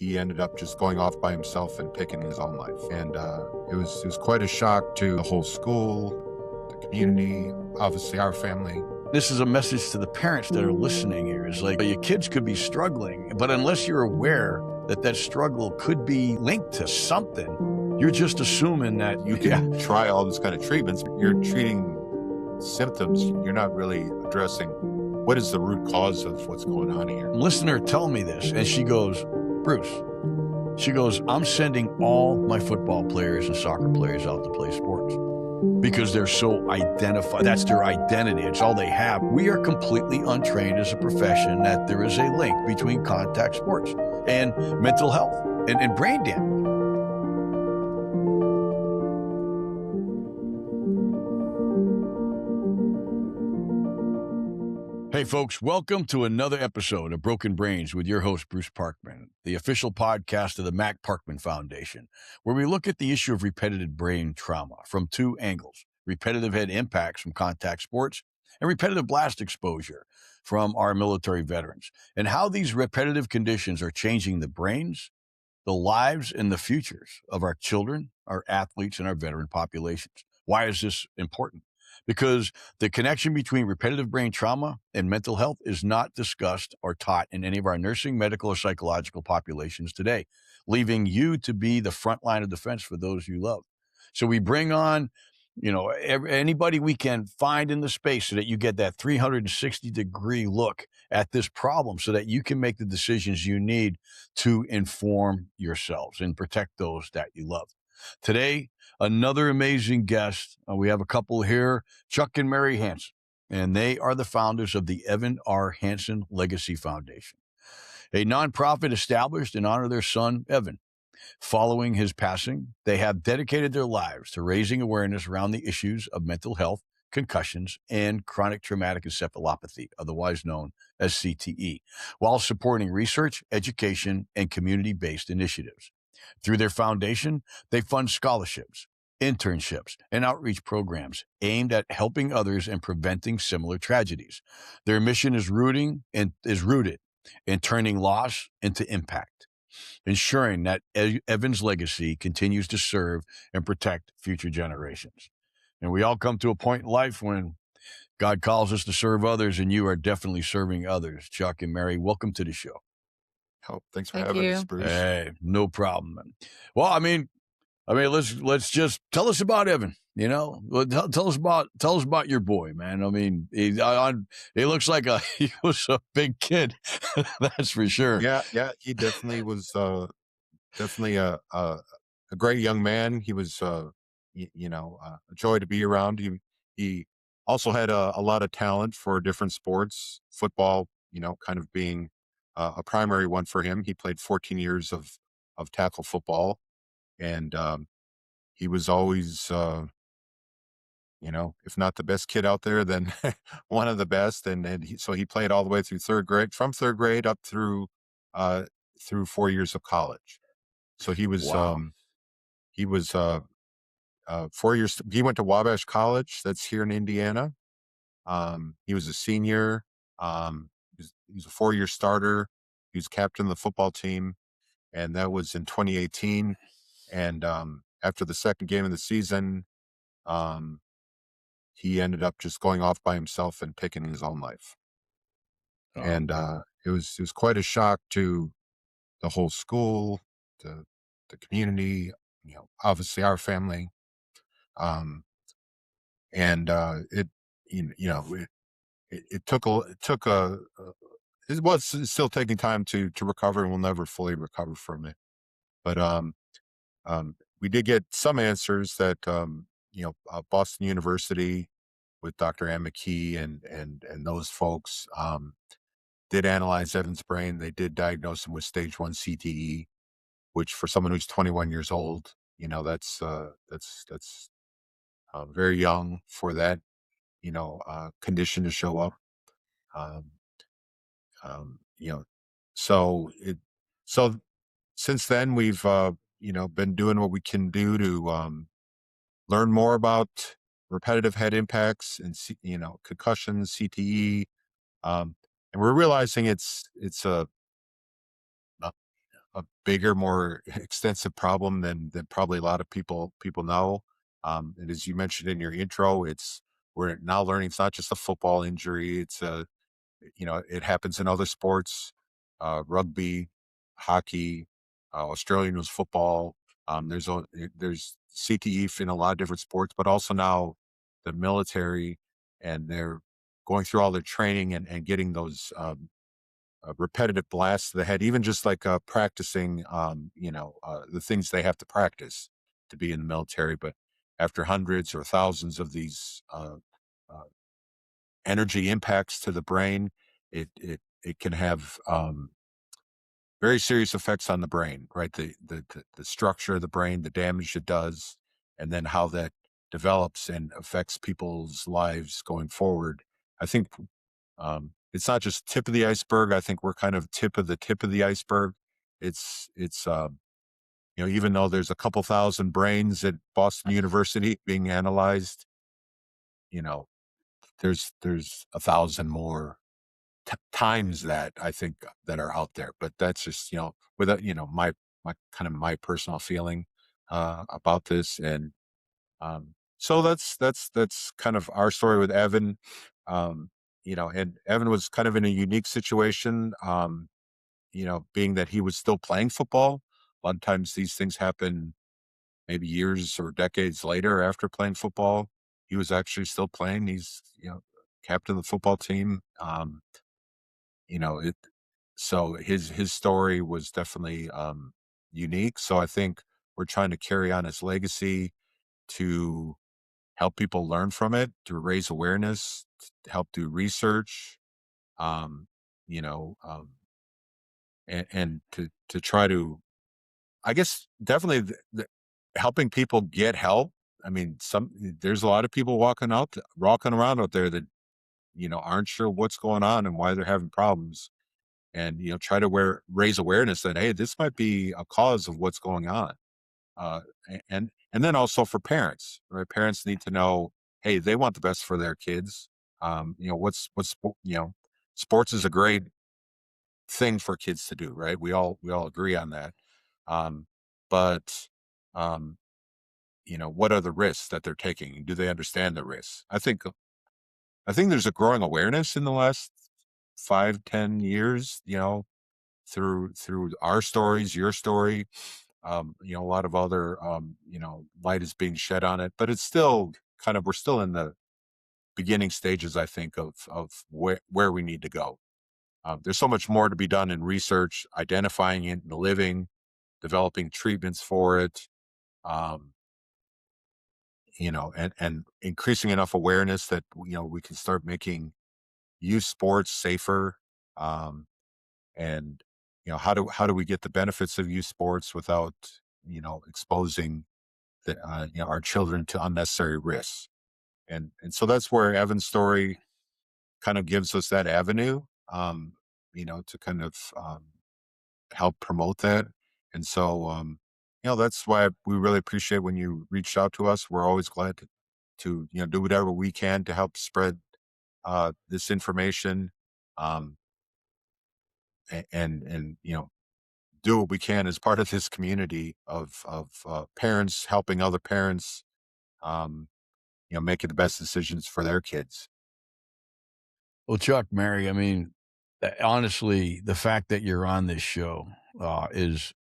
he ended up just going off by himself and taking his own life. And it was quite a shock to the whole school, the community, obviously our family. This is a message to the parents that are listening here. It's like your kids could be struggling, but unless you're aware that that struggle could be linked to something, you're just assuming that You can try all this kind of treatments. You're treating symptoms. You're not really addressing what is the root cause of what's going on here. Listener tell me this, and she goes, Bruce, she goes, I'm sending all my football players and soccer players out to play sports because they're so identified. That's their identity. It's all they have. We are completely untrained as a profession that there is a link between contact sports and mental health and brain damage. Hey folks, welcome to another episode of Broken Brains with your host, Bruce Parkman, the official podcast of the Parkman Foundation, where we look at the issue of repetitive brain trauma from two angles: repetitive head impacts from contact sports and repetitive blast exposure from our military veterans, and how these repetitive conditions are changing the brains, the lives, and the futures of our children, our athletes, and our veteran populations. Why is this important? Because the connection between repetitive brain trauma and mental health is not discussed or taught in any of our nursing, medical, or psychological populations today, leaving you to be the front line of defense for those you love. So we bring on, anybody we can find in the space so that you get that 360-degree look at this problem so that you can make the decisions you need to inform yourselves and protect those that you love. Today, another amazing guest. We have a couple here, Chuck and Mary Hansen, and they are the founders of the Evan R. Hansen Legacy Foundation, a nonprofit established in honor of their son, Evan. Following his passing, they have dedicated their lives to raising awareness around the issues of mental health, concussions, and chronic traumatic encephalopathy, otherwise known as CTE, while supporting research, education, and community-based initiatives. Through their foundation, they fund scholarships, internships, and outreach programs aimed at helping others and preventing similar tragedies. Their mission is rooted in turning loss into impact, ensuring that Evan's legacy continues to serve and protect future generations. And we all come to a point in life when God calls us to serve others, and you are definitely serving others. Chuck and Mary, welcome to the show. Oh, thanks for Thank having you. us, Bruce. Hey, no problem, man. Well, I mean, let's just tell us about Evan. Tell us about your boy, man. I mean, he looks like he was a big kid, that's for sure. Yeah, he definitely was definitely a great young man. He was a joy to be around. He also had a lot of talent for different sports, football, kind of being a primary one for him. He played 14 years of tackle football, and he was always, if not the best kid out there, then one of the best. So he played all the way through from third grade up through 4 years of college. So he was, Wow. 4 years. He went to Wabash College. That's here in Indiana. He was a senior. He was a 4-year starter. He was captain of the football team, and that was in 2018. And after the second game of the season, he ended up just going off by himself and taking his own life. Oh. And it was quite a shock to the whole school, the community, obviously our family. It was still taking time to recover, and we'll never fully recover from it. But we did get some answers that Boston University with Dr. Ann McKee and those folks did analyze Evan's brain. They did diagnose him with stage 1 CTE, which for someone who's 21 years old, that's very young for that condition to show up. So since then we've been doing what we can do to learn more about repetitive head impacts and concussions, CTE, and we're realizing it's a bigger, more extensive problem than probably a lot of people know. And as you mentioned in your intro, we're now learning it's not just a football injury. It's a it happens in other sports, rugby, hockey, Australian rules football. There's CTE in a lot of different sports, but also now the military, and they're going through all their training and getting those repetitive blasts to the head, even just like practicing, the things they have to practice to be in the military. But after hundreds or thousands of these uh, energy impacts to the brain, it can have very serious effects on the brain, right? The structure of the brain, the damage it does, and then how that develops and affects people's lives going forward. I think it's not just tip of the iceberg. I think we're kind of tip of the iceberg. It's even though there's a couple thousand brains at Boston University being analyzed, you know, there's a thousand more times that I think that are out there. But that's just without my kind of my personal feeling about this. And so that's kind of our story with Evan. And Evan was kind of in a unique situation. Being that he was still playing football. A lot of times these things happen maybe years or decades later after playing football. He was actually still playing. He's captain of the football team. You know, it so his story was definitely unique. So I think we're trying to carry on his legacy to help people learn from it, to raise awareness, to help do research, um, you know, and to try to, I guess, definitely helping people get help. I mean, there's a lot of people walking around out there that aren't sure what's going on and why they're having problems, and try to raise awareness that hey, this might be a cause of what's going on. uh, and then also for parents, right? Parents need to know, hey, they want the best for their kids. Sports is a great thing for kids to do, right? We all agree on that. um, but um, what are the risks that they're taking? Do they understand the risks? I think there's a growing awareness in the last 5-10 years, through our stories, your story. A lot of other light is being shed on it, but it's still we're still in the beginning stages, I think, of where we need to go. There's so much more to be done in research, identifying it in the living, developing treatments for it, um, and increasing enough awareness that we can start making youth sports safer. Um, and how do we get the benefits of youth sports without exposing our children to unnecessary risks? And so that's where Evan's story kind of gives us that avenue, to kind of help promote that. And so that's why we really appreciate when you reached out to us. We're always glad to do whatever we can to help spread this information, um, and do what we can as part of this community of parents helping other parents, um, making the best decisions for their kids. Well, Chuck, Mary, I mean, honestly, the fact that you're on this show is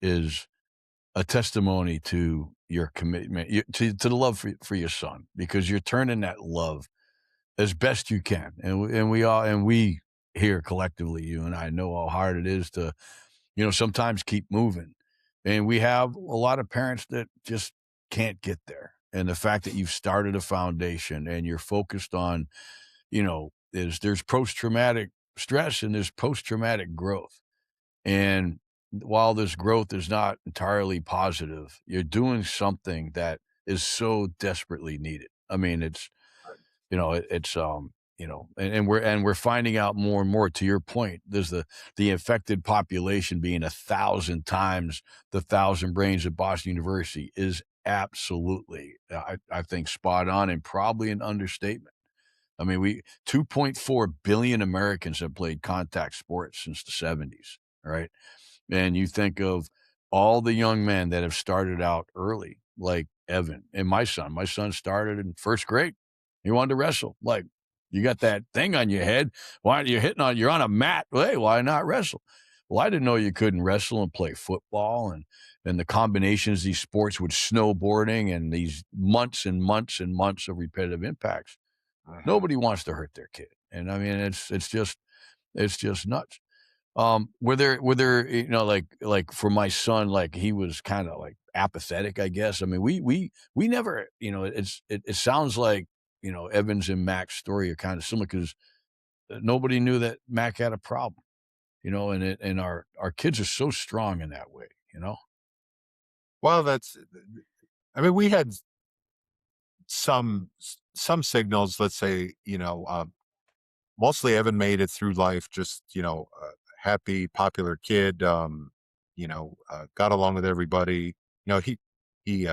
a testimony to your commitment, to the love for your son, because you're turning that love as best you can, and we here collectively, you and I know how hard it is to sometimes keep moving. And we have a lot of parents that just can't get there. And the fact that you've started a foundation and you're focused on, there's post traumatic stress and there's post traumatic growth. And while this growth is not entirely positive, you're doing something that is so desperately needed. I mean, and we're finding out more and more. To your point, there's the infected population being 1,000 times the 1,000 brains at Boston University is absolutely, I think, spot on and probably an understatement. I mean, we 2.4 billion Americans have played contact sports since the 70s, right? And you think of all the young men that have started out early, like Evan and my son started in first grade. He wanted to wrestle. Like, you got that thing on your head. Why aren't you hitting on, you're on a mat. Hey, why not wrestle? Well, I didn't know you couldn't wrestle and play football and the combinations, these sports with snowboarding and these months and months and months of repetitive impacts. Mhm. Nobody wants to hurt their kid. And I mean, it's just nuts. Were there, like for my son, like he was kind of like apathetic, I guess. I mean, we never, it sounds like, Evans and Mac's story are kind of similar because nobody knew that Mac had a problem, and our kids are so strong in that way. Well, I mean, we had some signals, let's say, mostly Evan made it through life just, happy, popular kid, got along with everybody. He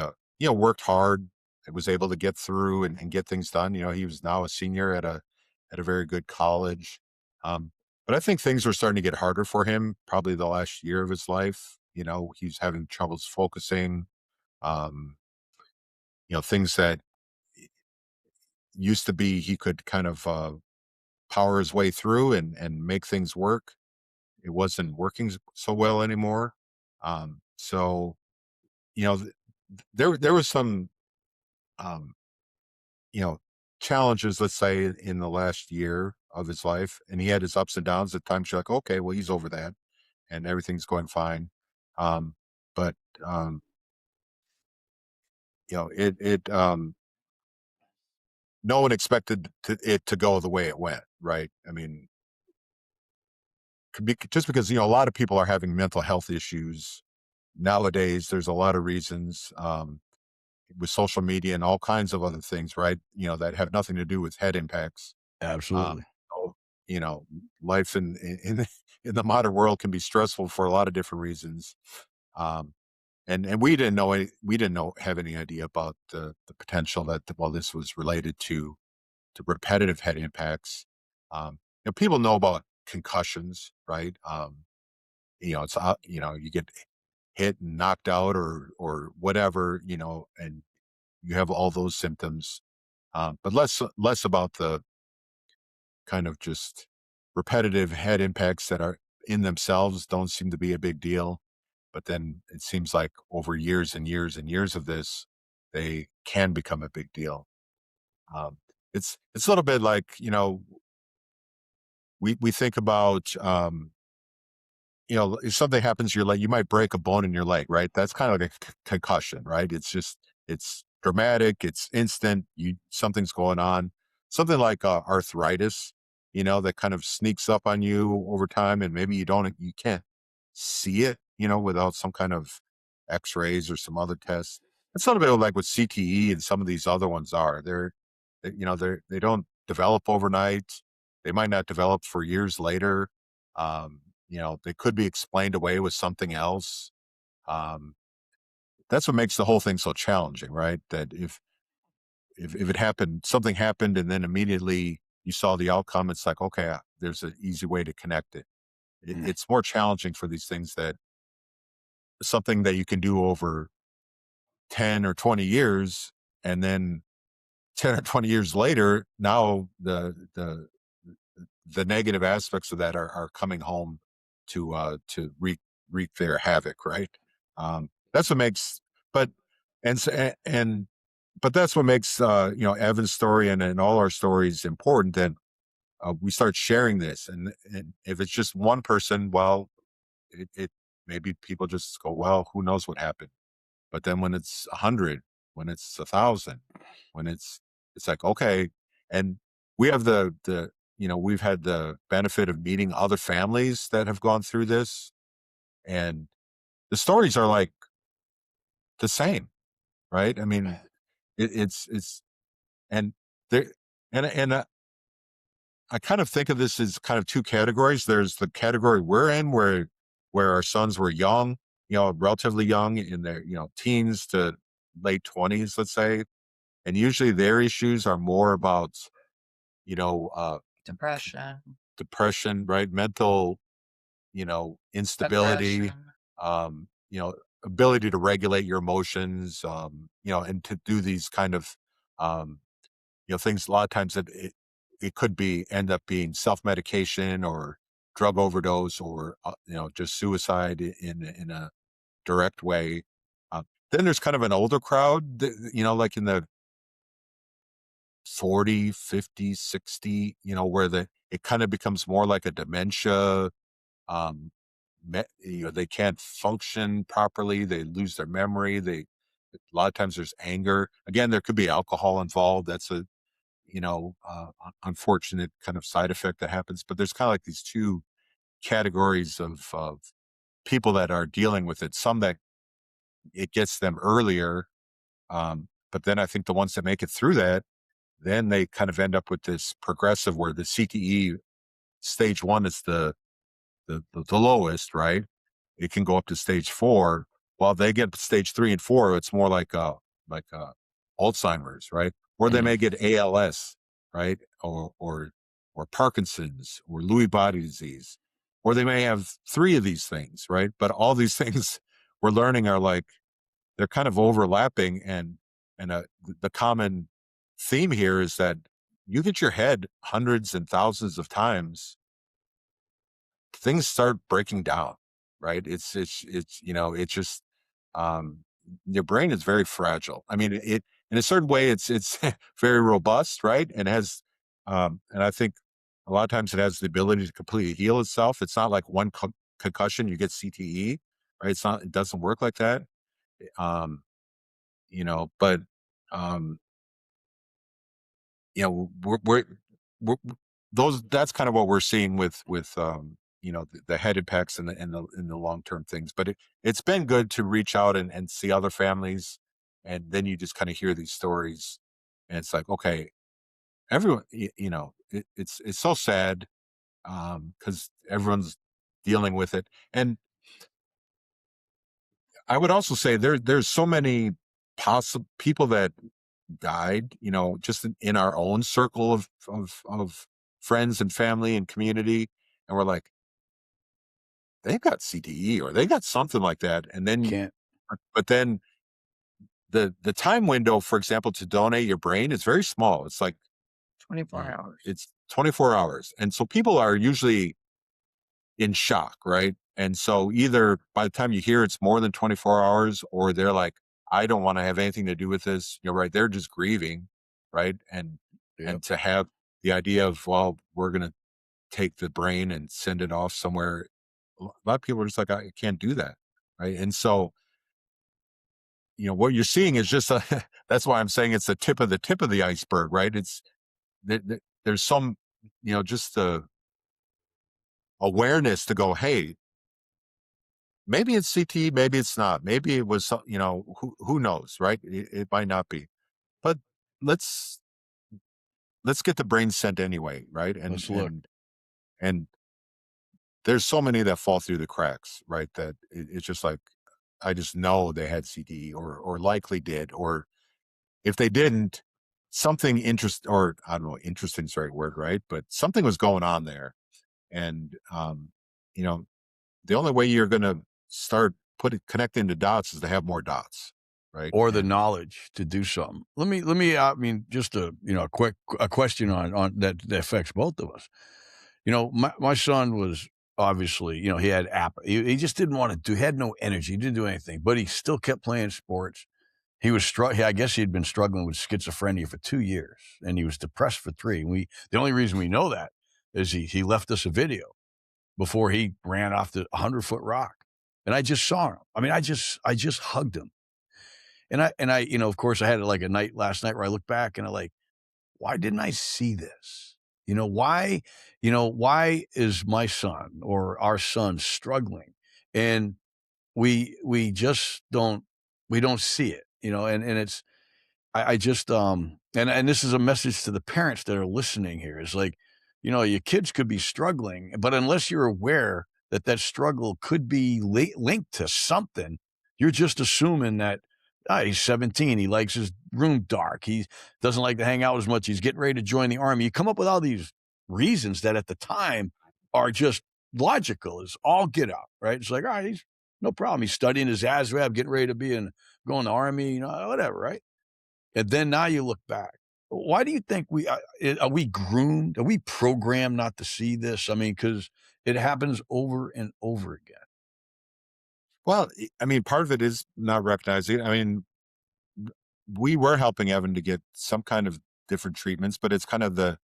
worked hard and was able to get through and get things done. He was now a senior at a very good college. Um, but I think things were starting to get harder for him probably the last year of his life. He's having troubles focusing. Um, things that used to be he could kind of power his way through and make things work. It wasn't working so well anymore. So there was some um, you know challenges, let's say, in the last year of his life, and he had his ups and downs. At times, you're like, okay, well, he's over that, and everything's going fine. Um, but no one expected it to go the way it went, right? I mean, just because a lot of people are having mental health issues nowadays. There's a lot of reasons, with social media and all kinds of other things, right? That have nothing to do with head impacts. Absolutely. So, life in in the modern world can be stressful for a lot of different reasons. Um, and we didn't know have any idea about the potential that well this was related to repetitive head impacts. People know about concussions, right? It's you get hit and knocked out or whatever, and you have all those symptoms, but less about the kind of just repetitive head impacts that are in themselves don't seem to be a big deal. But then it seems like over years and years and years of this, they can become a big deal. Um, it's a little bit like we think about if something happens to your leg, you might break a bone in your leg, right? That's kind of like a concussion, right? It's dramatic, it's instant. Something's going on. Something like arthritis, that kind of sneaks up on you over time, and maybe you can't see it, without some kind of X-rays or some other tests. It's a little bit like what CTE and some of these other ones are. They don't develop overnight. They might not develop for years later. Um, they could be explained away with something else. Um, that's what makes the whole thing so challenging, right? That if it happened, something happened, and then immediately you saw the outcome, it's like, okay, there's an easy way to connect it. Mm. It's more challenging for these things that something that you can do over 10 or 20 years, and then 10 or 20 years later, now the negative aspects of that are coming home to wreak their havoc, right? That's what makes, but and s- a- and but that's what makes Evan's story and all our stories important. That we start sharing this, and if it's just one person, well, it maybe people just go, well, who knows what happened? But then when it's 100, when it's 1,000, when it's like, okay. And we have we've had the benefit of meeting other families that have gone through this, and the stories are like the same, right? I mean, it's and there and I kind of think of this as kind of two categories. There's the category we're in where our sons were young, relatively young in their, teens to late 20s, let's say. And usually their issues are more about, you know, uh, Depression, depression, right? Mental, instability, aggression. um, ability to regulate your emotions, and to do these kind of, um, things. A lot of times it could be end up being self medication or drug overdose or just suicide in a direct way. Then there's kind of an older crowd, like in the 40, 50, 60, where it kind of becomes more like a dementia. um, they can't function properly. They lose their memory. A lot of times there's anger. Again, there could be alcohol involved. That's a, unfortunate kind of side effect that happens. But there's kind of like these two categories of people that are dealing with it. Some that it gets them earlier. But then I think the ones that make it through that, then they kind of end up with this progressive where the CTE stage one is the lowest, right? It can go up to stage four. While they get stage three and four, it's more like Alzheimer's, right? Or they Mhm. may get ALS, right? Or Parkinson's or Lewy body disease. Or they may have three of these things, right? But all these things we're learning are like they're kind of overlapping, and the common theme here is that you hit your head hundreds and thousands of times, things start breaking down, right? It's just, um, your brain is very fragile. I mean, it in a certain way, it's very robust, right? And I think a lot of times it has the ability to completely heal itself. It's not like one concussion, you get CTE, right? It doesn't work like that. Um, but, um, we're those that's kind of what we're seeing with the head impacts and the long-term things. But it's been good to reach out and see other families, and then you just kind of hear these stories, and it's like, okay, everyone, it's so sad, because everyone's dealing with it. And I would also say there's so many possible people that died, just in our own circle of friends and family and community, and we're like, they've got CTE or they got something like that, and then, Can't. but then the time window, for example, to donate your brain is very small. It's like, 24 hours. it's 24 hours, and so people are usually in shock, right? And so either by the time you hear it's more than 24 hours, or they're like, I don't want to have anything to do with this, right? They're just grieving, right? And Yep. and to have the idea of, well, we're gonna take the brain and send it off somewhere. A lot of people are just like, I can't do that, right? And so, what you're seeing is just a that's why I'm saying it's the tip of the iceberg, right? There's some, just the awareness to go, hey, maybe it's CT, maybe it's not. Maybe it was, who knows, right? It might not be. But let's let's get the brain sent anyway, right? And Let's look. and there's so many that fall through the cracks, right? That it's just like, I just know they had CTE, or likely did, or if they didn't, something or I don't know, interesting is the right word, right? But something was going on there. And you know, the only way you're gonna start putting connecting the dots is to have more dots, right? Or the And knowledge to do something. Let me, I mean, just a question on that affects both of us. My son was obviously, he had he just didn't want to he had no energy, he didn't do anything, but he still kept playing sports. He was I guess he had been struggling with schizophrenia for 2 years, and he was depressed for 3. The only reason we know that is he left us a video before he ran off the 100-foot rock, and I just saw him. I mean, I just hugged him. And I, of course, I had like a night last night where I look back and I like, why didn't I see this? Why is my son or our son struggling? And we just don't see it, and it's, I just, and this is a message to the parents that are listening here. Is like, your kids could be struggling, but unless you're aware that that struggle could be linked to something, you're just assuming that, he's 17, he likes his room dark, he doesn't like to hang out as much, he's getting ready to join the army. You come up with all these reasons that at the time are just logical as all get out, right? It's like, all right, No problem. He's studying his ASVAB, getting ready to go in the army, whatever, right? And then now you look back. Why do you think are we groomed? Are we programmed not to see this? I mean, because it happens over and over again. Well, I mean, part of it is not recognizing. I mean, we were helping Evan to get some kind of different treatments, but it's kind of the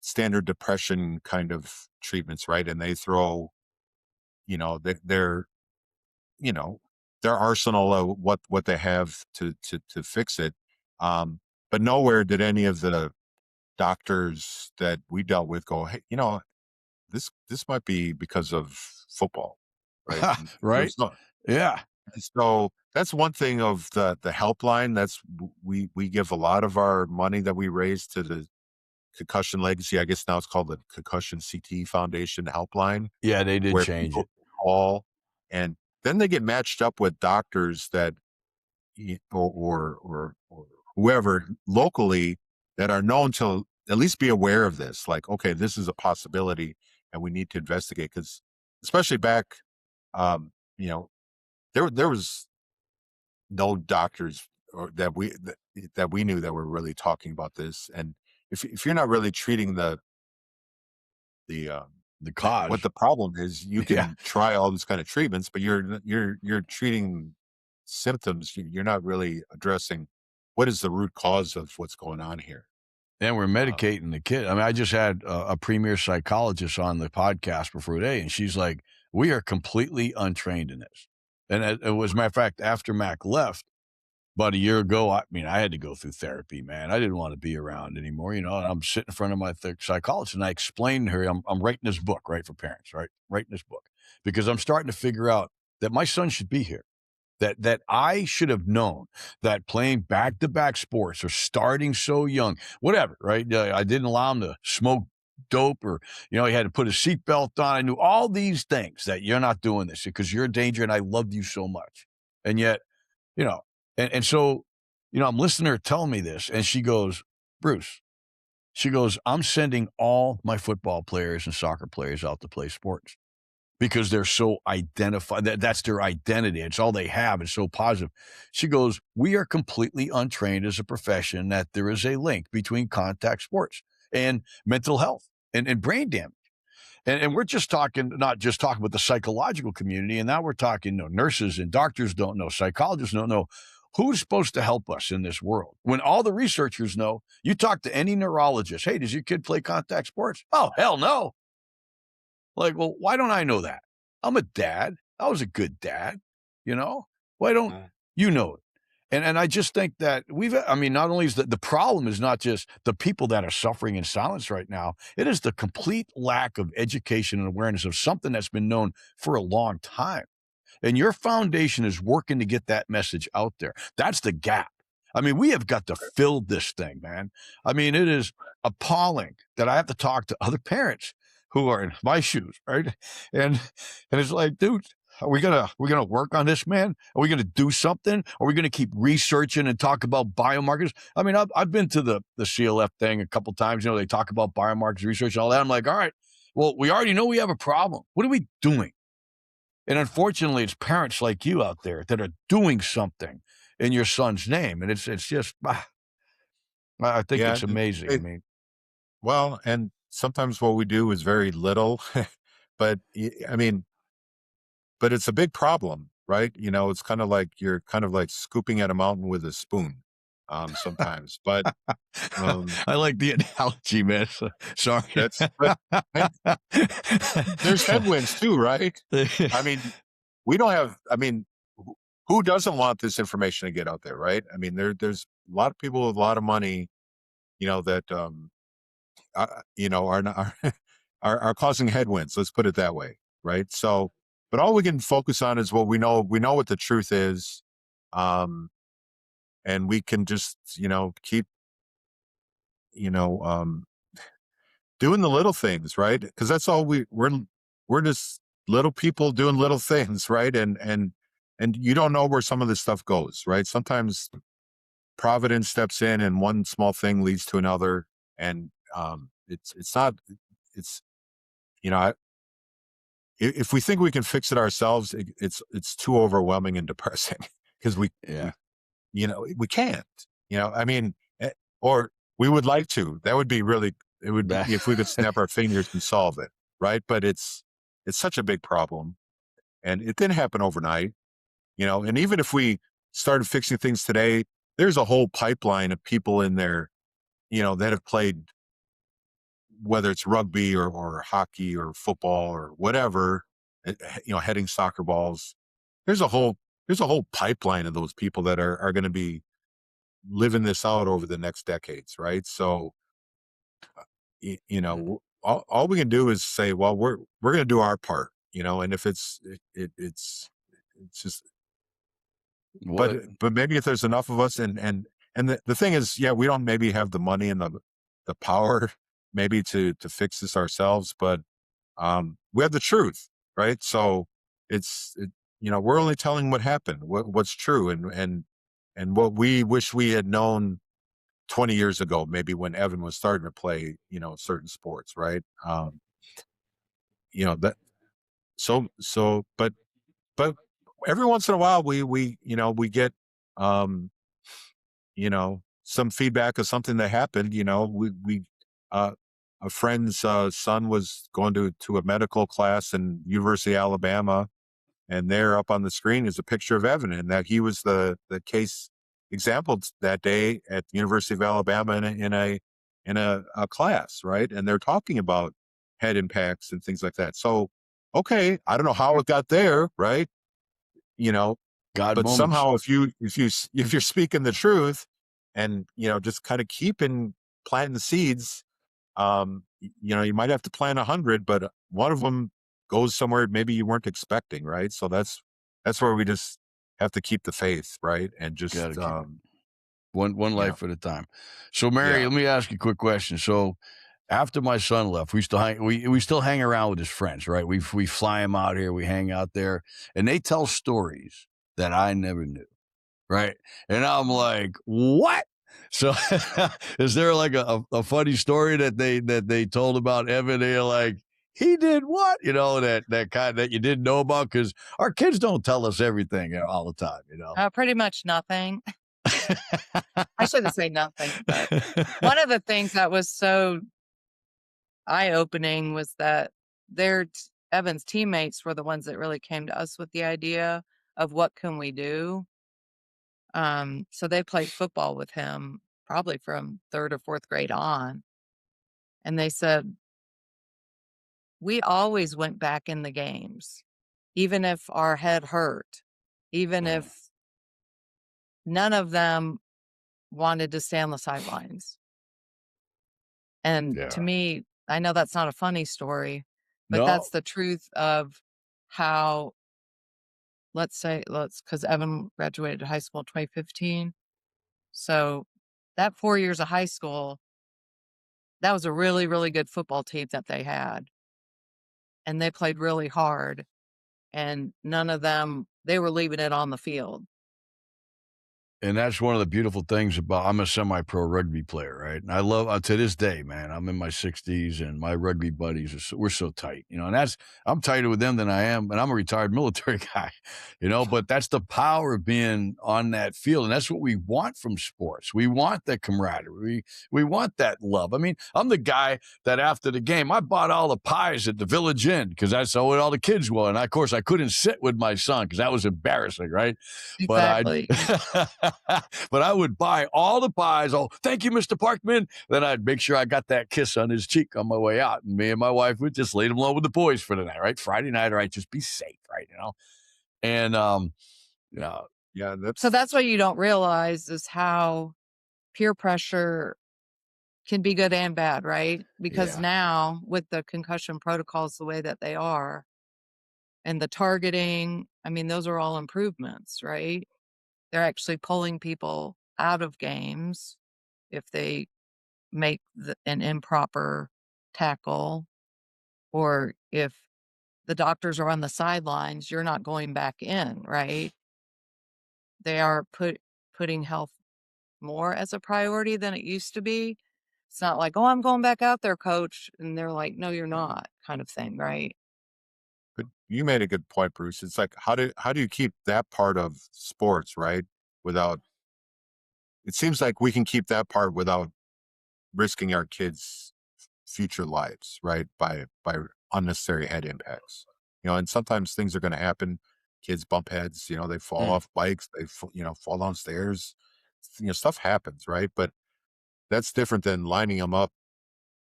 standard depression kind of treatments, right? And they throw, their, you know, their arsenal of what they have to fix it. Um, but nowhere did any of the doctors that we dealt with go, hey, this might be because of football, right? And Right? there's no, Yeah. so that's one thing of the helpline. We give a lot of our money that we raise to the Concussion Legacy. I guess now it's called the Concussion CTE Foundation helpline, Yeah, they did where change people it. call, and then they get matched up with doctors that or whoever locally that are known to at least be aware of this. Like, okay, this is a possibility, and we need to investigate because, especially back, um, you know, there was no doctors or that we knew that were really talking about this. And if you're not really treating the The what cause. the problem is, you Yeah. can try all these kind of treatments, but you're treating symptoms. You're not really addressing what is the root cause of what's going on here. And we're Uh, medicating the kid. I mean, I just had a premier psychologist on the podcast before today, and she's like, "We are completely untrained in this." And it was, matter of fact, after Mac left about a year ago, I mean, I had to go through therapy, man. I didn't want to be around anymore, and I'm sitting in front of my psychologist, and I explained to her, I'm writing this book, right, for parents, right, writing this book because I'm starting to figure out that my son should be here. That I should have known that playing back-to-back sports or starting so young, whatever, right? I didn't allow him to smoke dope or, he had to put a seatbelt on. I knew all these things that you're not doing this because you're a danger and I loved you so much. And yet, you know, and so, I'm listening to her tell me this and she goes, Bruce, she goes, I'm sending all my football players and soccer players out to play sports because they're so identified. That's their identity. It's all they have. It's so positive. She goes, we are completely untrained as a profession that there is a link between contact sports and mental health and brain damage. And we're just talking, not just talking about the psychological community. And now we're talking, nurses and doctors don't know, psychologists don't know. Who's supposed to help us in this world? When all the researchers know, you talk to any neurologist, hey, does your kid play contact sports? Oh, hell no. Like, well, why don't I know that? I'm a dad. I was a good dad, you know? Why don't you know it? And I just think that not only is the problem is not just the people that are suffering in silence right now, it is the complete lack of education and awareness of something that's been known for a long time. And your foundation is working to get that message out there. That's the gap. I mean, we have got to fill this thing, man. I mean, it is appalling that I have to talk to other parents who are in my shoes, right? And it's like, dude, are we gonna work on this, man? Are we gonna do something? Are we gonna keep researching and talk about biomarkers? I mean, I've been to the CLF thing a couple times. They talk about biomarkers research and all that. I'm like, all right, well, we already know we have a problem. What are we doing? And unfortunately, it's parents like you out there that are doing something in your son's name. And it's just, I think yeah. it's amazing. I mean, Well, and sometimes what we do is very little, but I mean, but it's a big problem, right? It's kind of like you're kind of like scooping at a mountain with a spoon, sometimes. But um, I like the analogy, man. Sorry. but and there's headwinds too, right? I mean, we don't have. I mean, who doesn't want this information to get out there, right? I mean, there's a lot of people with a lot of money, that are not, are causing headwinds. Let's put it that way, right? So, but all we can focus on is what we know. We know what the truth is, um, and we can just keep you know um, doing the little things, right? Because that's all we're just little people doing little things, right? And you don't know where some of this stuff goes, right? Sometimes providence steps in, and one small thing leads to another, and it's not it's you know if we think we can fix it ourselves, it's too overwhelming and depressing because we Yeah. we can't. I mean, or we would like to. That would be really. It would be That if we could snap our fingers and solve it, right? But it's such a big problem, and it didn't happen overnight. And even if we started fixing things today, there's a whole pipeline of people in there, that have played, whether it's rugby or hockey or football or whatever, heading soccer balls. There's a whole there's a whole pipeline of those people that are going to be living this out over the next decades, right? So, all we can do is say, well, we're going to do our part, and if it's just, but what maybe if there's enough of us, and the thing is, yeah, we don't maybe have the money and the power maybe to fix this ourselves, but we have the truth, right? So we're only telling what happened, what's true, and what we wish we had known 20 years ago, maybe when Evan was starting to play, certain sports, right? That but every once in a while we get um some feedback of something that happened. We uh a friend's son was going to a medical class in University of Alabama, and there up on the screen is a picture of Evan, and that he was the case example that day at the University of Alabama in a class, right? And they're talking about head impacts and things like that. So, okay, I don't know how it got there, right? You know, God but moments. somehow if you're speaking the truth, and just kind of keeping planting the seeds, you might have to plant 100, but one of them goes somewhere maybe you weren't expecting, right? So that's where we just have to keep the faith, right? And Got just to keep it one you know life at a time. So, Mary, yeah. let me ask you a quick question. So, after my son left, we still hang around with his friends, right? We fly him out here, we hang out there, and they tell stories that I never knew, right? And I'm like, what? So, is there like a funny story that they told about Evan? They're like, he did what? That kind that you didn't know about, because our kids don't tell us everything all the time. Pretty much nothing. I shouldn't say nothing, but one of the things that was so eye-opening was that Evan's teammates were the ones that really came to us with the idea of what can we do. So they played football with him probably from 3rd or 4th grade on, and they said, "We always went back in the games, even if our head hurt, even Mm, if none of them wanted to stay on the sidelines." And to yeah. me, I know that's not a funny story, but No. that's the truth of how, because Evan graduated high school in 2015. So that 4 years of high school, that was a really, really good football team that they had. And they played really hard. And none of them, they were leaving it on the field. And that's one of the beautiful things about I'm a semi-pro rugby player, right? And I love to this day, man. I'm in my 60s, and my rugby buddies we're so tight, And I'm tighter with them than I am, and I'm a retired military guy, But that's the power of being on that field, and that's what we want from sports. We want that camaraderie. We want that love. I mean, I'm the guy that after the game, I bought all the pies at the Village Inn because that's what all the kids were, and of course I couldn't sit with my son because that was embarrassing, right? But I Exactly. but I would buy all the pies. Oh, thank you, Mr. Parkman. Then I'd make sure I got that kiss on his cheek on my way out. And me and my wife would just leave him alone with the boys for the night, right? Friday night, all right, just be safe, right? And you know, Yeah, So that's that's what you don't realize is how peer pressure can be good and bad, right? Because yeah. now with the concussion protocols the way that they are and the targeting, I mean, those are all improvements, right? They're actually pulling people out of games if they make an improper tackle, or if the doctors are on the sidelines, you're not going back in, right? They are putting health more as a priority than it used to be. It's not like, "Oh, I'm going back out there, coach." And they're like, "No, you're not," kind of thing, right? But you made a good point, Bruce. It's like how do you keep that part of sports, right? Without it seems like we can keep that part without risking our kids' future lives, right? By unnecessary head impacts. And sometimes things are going to happen. Kids bump heads, they fall Mm. off bikes, fall downstairs. Stuff happens, right? But that's different than lining them up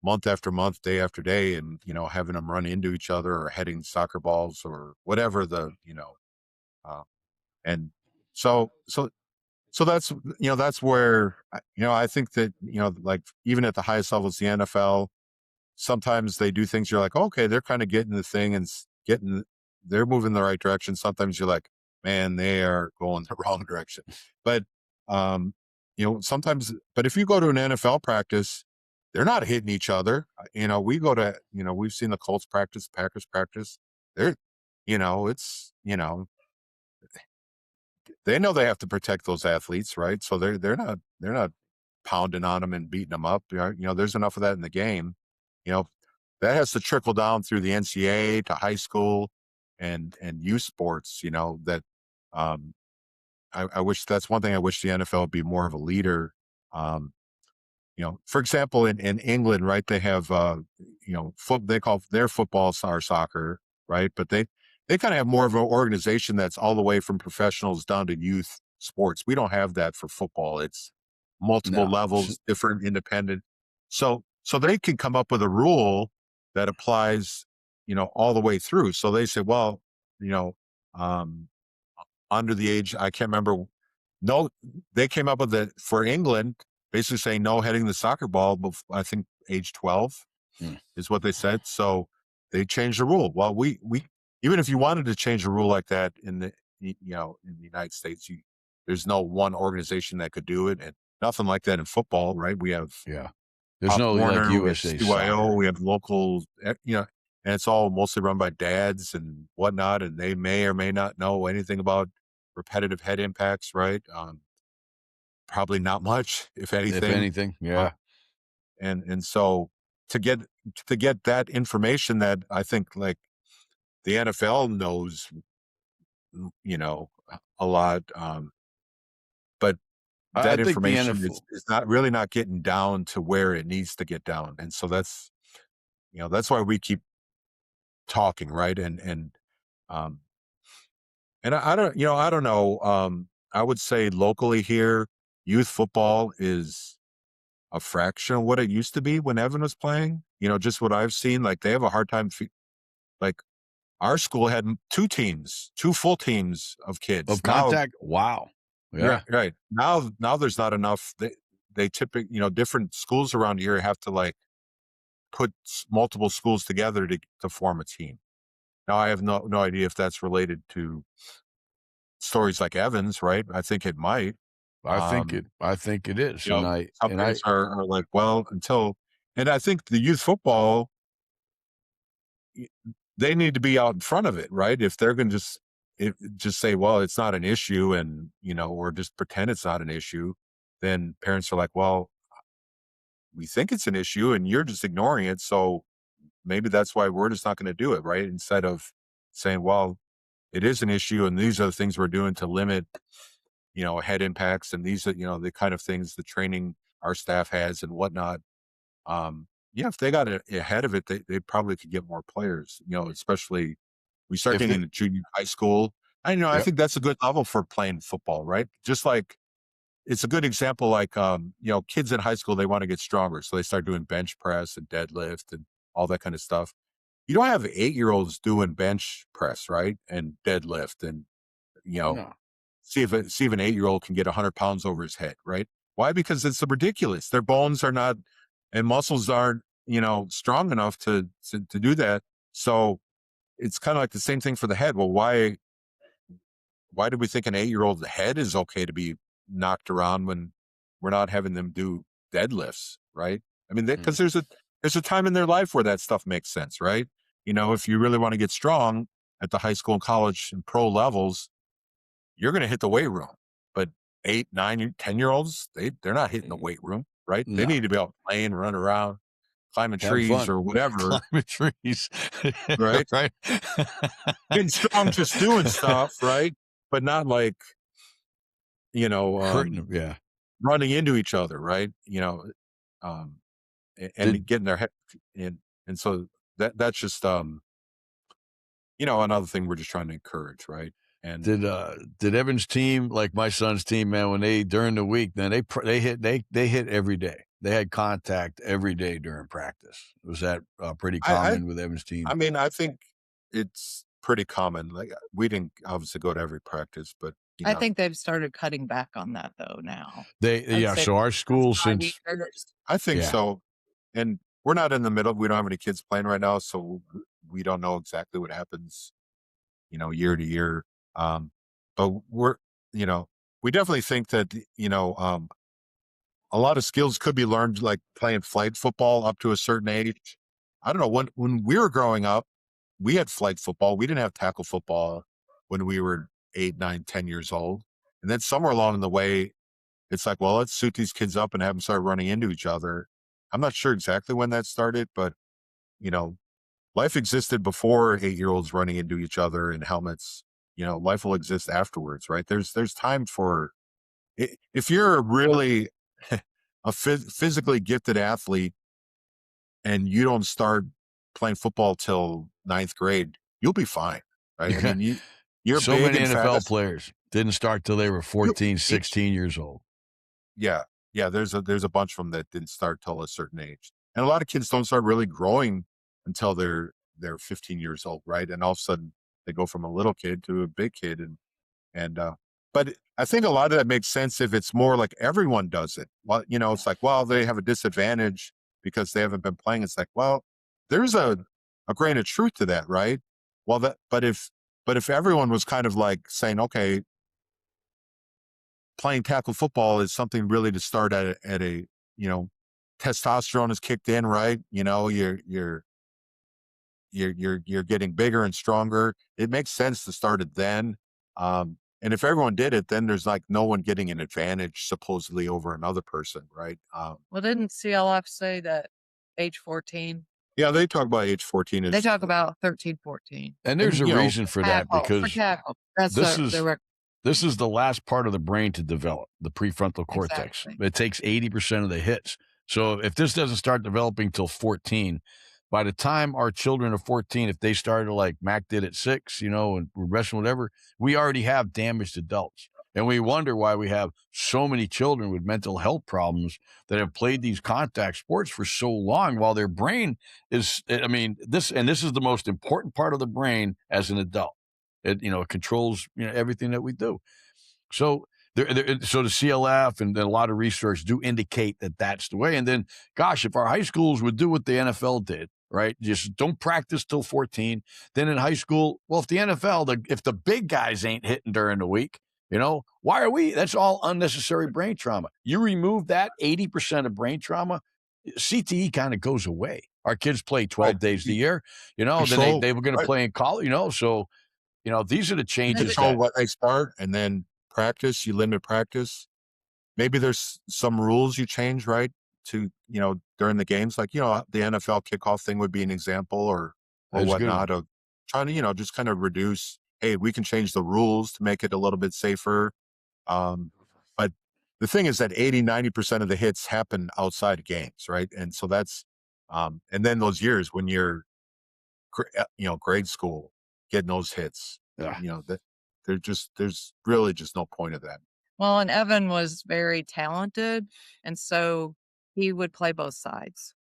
month after month, day after day, and having them run into each other or heading soccer balls or whatever uh, and so that's where I think that like even at the highest levels, the NFL, sometimes they do things you're like, okay, they're kind of getting the thing and they're moving in the right direction. Sometimes you're like, man, they are going the wrong direction. But sometimes, but if you go to an NFL practice, they're not hitting each other. We go to, we've seen the Colts practice, Packers practice. They're, it's, they know they have to protect those athletes, right? So they're not pounding on them and beating them up. There's enough of that in the game. You know, that has to trickle down through the NCAA to high school and youth sports. That I wish that's one thing I wish the NFL would be more of a leader. Um, for example, in England, right, they have, they call their football our soccer, right? But they kind of have more of an organization that's all the way from professionals down to youth sports. We don't have that for football. It's multiple No. levels, different independent. So they can come up with a rule that applies, all the way through. So they say, well, you know, um, under the age, I can't remember. No, they came up with it for England, basically saying no heading the soccer ball, I think age 12 Mm. is what they said. So they changed the rule. Well, we even if you wanted to change a rule like that in in the United States, there's no one organization that could do it, and nothing like that in football, right? We have Yeah. There's Pop no like Warner, we have USA CYO, soccer. we have local, and it's all mostly run by dads and whatnot, and they may or may not know anything about repetitive head impacts, right? Probably not much, if If anything. anything, Uh, yeah. and so to get to get that information that I think like the NFL knows, a lot, but I that think the information NFL. is not really not getting down to where it needs to get down, and so that's why we keep talking, right? Um, and I don't know. I would say locally here, youth football is a fraction of what it used to be when Evan was playing. Just what I've seen, like they have a hard time. Like our school had two full teams of kids. Of Now, contact? Wow. right, Yeah. right. Now there's not enough. They typically, different schools around here have to like put multiple schools together to form a team. Now I have no idea if that's related to stories like Evans, right? I think it might. Um, I think it is. you know, some And I parents are like, well, and I think the youth football, y- they need to be out in front of it, right? If they're going to just say, well, it's not an issue, and or just pretend it's not an issue, then parents are like, well, we think it's an issue, and you're just ignoring it, so maybe that's why we're just not going to do it, right? Instead of saying, well, it is an issue, and these are the things we're doing to limit head impacts, and these are, the kind of things the training our staff has and whatnot. Yeah, if they got ahead of it, they probably could get more players, especially we start if getting the into junior high school. I Yep. think that's a good level for playing football, right? Just like it's a good example, like, kids in high school, they want to get stronger. So they start doing bench press and deadlift and all that kind of stuff. You don't have 8-year-olds doing bench press, right? And deadlift and, you know, No. see if an 8-year-old can get 100 pounds over his head, right? Why? Because it's ridiculous. Their bones are not and muscles aren't, strong enough to do that. So it's kind of like the same thing for the head. Well, why do we think an 8-year-old head is okay to be knocked around when we're not having them do deadlifts, right? I mean, Mm. because there's a time in their life where that stuff makes sense, right? If you really want to get strong at the high school and college and pro levels, you're going to hit the weight room. But 8, 9, 10-year-olds, they're not hitting the weight room, right? They No. need to be out playing, running around, climbing Having trees fun. or whatever, Climbing trees. right? Right. Getting strong, just doing stuff, right? But not like, you know, Hurting them. Yeah. running into each other, right? Um, and Did getting their head in. And so that's just, another thing we're just trying to encourage, right? And did Evan's team, like my son's team, man, when they during the week, man, they hit every day. They had contact every day during practice. Was that pretty I, I, common with Evan's team? I mean, I think it's pretty common. Like we didn't obviously go to every practice, but I think they've started cutting back on that though now. I'd Yeah. say So our the last school 5 since years. I think yeah, so. And we're not in the middle. We don't have any kids playing right now, so we don't know exactly what happens, year to year. But you know, we definitely think that, a lot of skills could be learned like playing flag football up to a certain age. I don't know, when we were growing up, we had flag football. We didn't have tackle football when we were 8, 9, 10 years old. And then somewhere along the way, it's like, well, let's suit these kids up and have them start running into each other. I'm not sure exactly when that started, but you know, life existed before 8-year-olds running into each other in helmets. Life will exist afterwards, right? There's time for if you're a really a physically gifted athlete and you don't start playing football till ninth grade, you'll be fine, right? I mean, you're so big many and NFL fast. players didn't start till they were You 14, it's 16 years old. Yeah, yeah. There's a bunch of them that didn't start till a certain age, and a lot of kids don't start really growing until they're 15 years old, right? And all of a sudden they go from a little kid to a big kid, and but I think a lot of that makes sense if it's more like everyone does it. Well, it's like, well, they have a disadvantage because they haven't been playing. It's like, well, there's a grain of truth to that, right? Well, but if everyone was kind of like saying, okay, playing tackle football is something really to start at a you know testosterone is kicked in, right? You're getting bigger and stronger. It makes sense to start it then. And if everyone did it, then there's like no one getting an advantage supposedly over another person, right? Well, didn't CLF say that age 14? Yeah, they talk about age 14 They is, talk about 13, 14. And there's and a reason for that For because tackle. That's this the is rec this is the last part of the brain to develop, the prefrontal cortex. exactly. It takes 80% of the hits. So if this doesn't start developing till 14, by the time our children are 14, if they started like Mac did at 6, and progression, whatever, we already have damaged adults. And we wonder why we have so many children with mental health problems that have played these contact sports for so long while their brain this is the most important part of the brain as an adult. It controls, everything that we do. So so the CLF and a lot of research do indicate that that's the way. And then, gosh, if our high schools would do what the NFL did, right? Just don't practice till 14. Then in high school, well, if the NFL, if the big guys ain't hitting during the week, why are we? That's all unnecessary brain trauma. You remove that 80% of brain trauma, CTE kind of goes away. Our kids play right, 12 days a year, then control, they were going to right? play in college, so these are the You And changes control that what they start, and then practice. You limit practice. Maybe there's some rules you change, right? To, during the games, like, the NFL kickoff thing would be an example or is good. whatnot of trying to, just kind of reduce, hey, we can change the rules to make it a little bit safer. But the thing is that 80, 90% of the hits happen outside of games, right? And so and then those years when you're, grade school, getting those hits, Yeah. that there's really just no point of that. well, and Evan was very talented, and so he would play both sides.